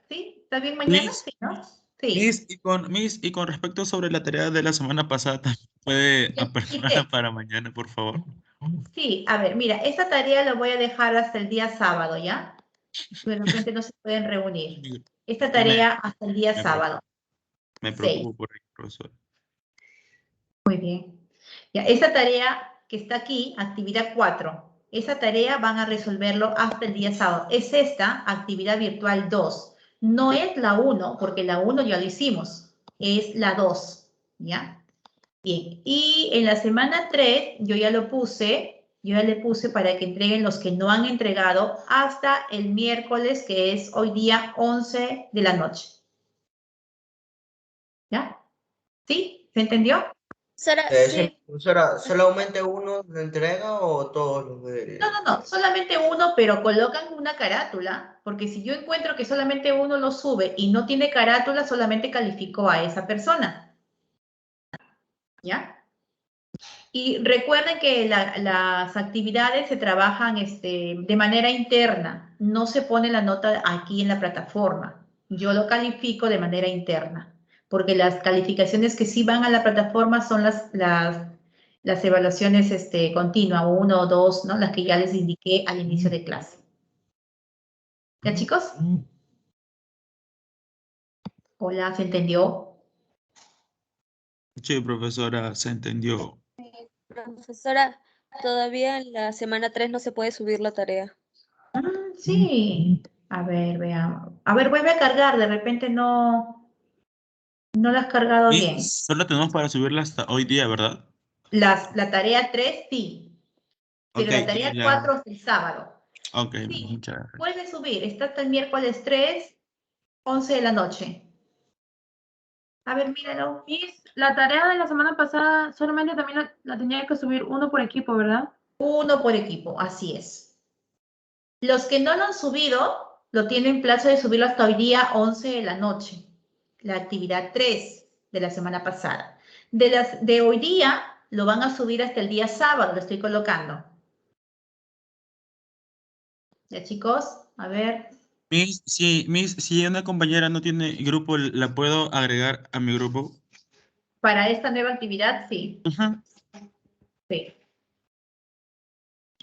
¿Sí? ¿Está bien mañana? Miss, Sí, ¿no? Sí. Miss, y con respecto sobre la tarea de la semana pasada, ¿también puede Ya aperturarla quité. para mañana, por favor? Sí, a ver, mira, esta tarea la voy a dejar hasta el día sábado, ¿ya? De repente no se pueden reunir. Esta Sí, tarea hasta el día me sábado. me 6. preocupo por el profesor. Muy bien. Ya, esa tarea que está aquí, actividad 4, esa tarea van a resolverlo hasta el día sábado. Es esta, actividad virtual 2. No es la 1, porque la 1 ya lo hicimos. Es la 2, ¿ya? Bien, y en la semana 3 yo ya le puse para que entreguen los que no han entregado hasta el miércoles, que es hoy día 11 de la noche. ¿Ya? ¿Sí? ¿Se entendió? Sí. Profesora, ¿solamente uno de entrega o todos los de...? No, solamente uno, pero colocan una carátula, porque si yo encuentro que solamente uno lo sube y no tiene carátula, solamente califico a esa persona. ¿Ya? Y recuerden que las actividades se trabajan de manera interna, no se pone la nota aquí en la plataforma. Yo lo califico de manera interna, porque las calificaciones que sí van a la plataforma son las evaluaciones continuas, 1 o 2, ¿no? Las que ya les indiqué al inicio de clase. ¿Ya, chicos? Hola, ¿se entendió? Sí, profesora, se entendió. Profesora, todavía en la semana 3 no se puede subir la tarea. Sí. A ver, veamos. A ver, vuelve a cargar, de repente no la has cargado bien. Miss, solo tenemos para subirla hasta hoy día, ¿verdad? La tarea 3, sí. Pero Ok, la tarea 4 es el sábado. Ok, Sí, muchas gracias. vuelve a subir. Está hasta el miércoles 3, 11 de la noche. A ver, míralo. Miss, la tarea de la semana pasada solamente también la tenía que subir uno por equipo, ¿verdad? Uno por equipo, así es. Los que no lo han subido, lo tienen plazo de subirlo hasta hoy día 11 de la noche. La actividad 3 de la semana pasada. De hoy día, lo van a subir hasta el día sábado, lo estoy colocando. ¿Ya, chicos? A ver. Miss, si una compañera no tiene grupo, ¿la puedo agregar a mi grupo? Para esta nueva actividad, sí. Sí.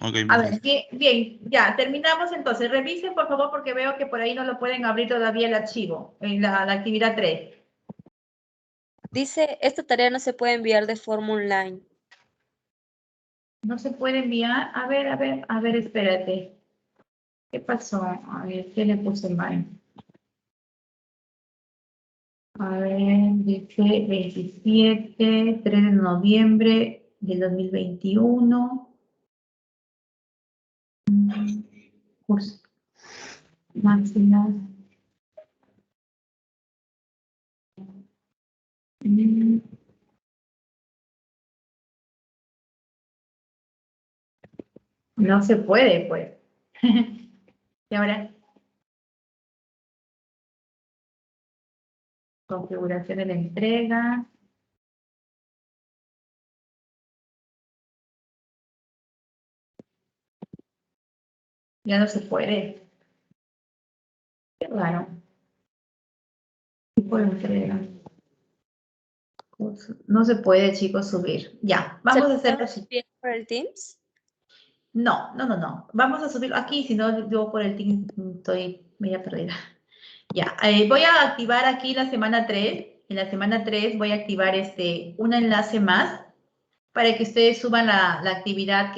Ok, A Miss. ver, bien, ya, terminamos entonces. Revisen, por favor, porque veo que por ahí no lo pueden abrir todavía el archivo, en la actividad 3. Dice, esta tarea no se puede enviar de forma online. No se puede enviar. A ver, espérate. ¿Qué pasó? A ver, ¿qué le puse mal? A ver, dice 27, 3 de noviembre del 2021. Curso. Máxima. No se puede, pues. Y ahora, configuración de la entrega. Ya no se puede. Qué raro. Tipo de entrega. No se puede, chicos, subir. Ya, vamos a hacerlo así. ¿Bien por el Teams? No. Vamos a subirlo aquí, si no, yo por el team estoy media perdida. Ya, voy a activar aquí la semana 3. En la semana 3 voy a activar un enlace más para que ustedes suban la actividad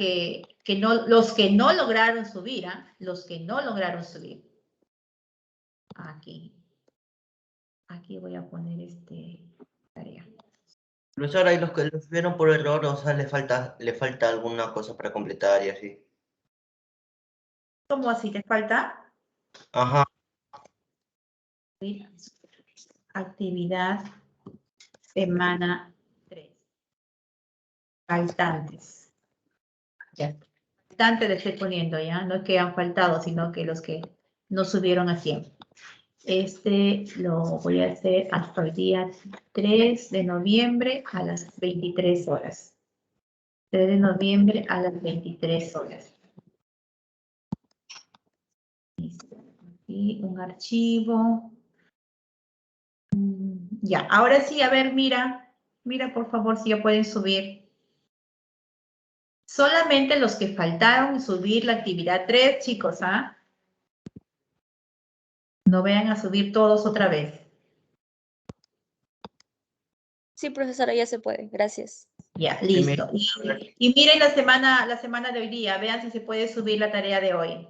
los que no lograron subir, ¿ah? Los que no lograron subir. Aquí. Aquí voy a poner tarea. Profesora, y los que los vieron por error, o sea, le falta alguna cosa para completar y así. ¿Cómo así? ¿Te falta? Ajá. Actividad semana 3. Faltantes. Ya. Faltantes le estoy poniendo ya. No es que han faltado, sino que los que no subieron a tiempo. Lo voy a hacer hasta el día 3 de noviembre a las 23 horas. 3 de noviembre a las 23 horas. Listo. Aquí un archivo. Ya, ahora sí, a ver, mira por favor si ya pueden subir. Solamente los que faltaron subir la actividad 3, chicos, ¿ah? No vayan a subir todos otra vez. Sí, profesora, ya se puede. Gracias. Ya, listo. Y miren la semana de hoy día. Vean si se puede subir la tarea de hoy.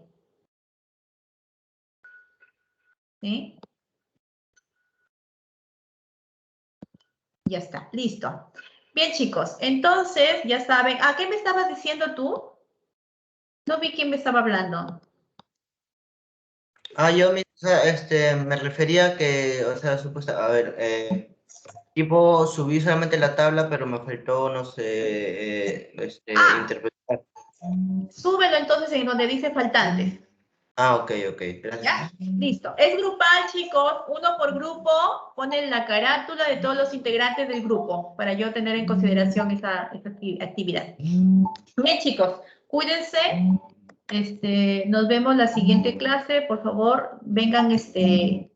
¿Sí? Ya está, listo. Bien, chicos, entonces, ya saben. ¿A qué me estabas diciendo tú? No vi quién me estaba hablando. Yo me refería a que, o sea, a ver, tipo, subí solamente la tabla, pero me faltó, no sé, interpretar. Súbelo entonces en donde dice faltantes. Ok, gracias. ¿Ya? Listo. Es grupal, chicos. Uno por grupo. Ponen la carátula de todos los integrantes del grupo para yo tener en consideración esa actividad. Bien, chicos. Cuídense. Nos vemos la siguiente clase. Por favor, vengan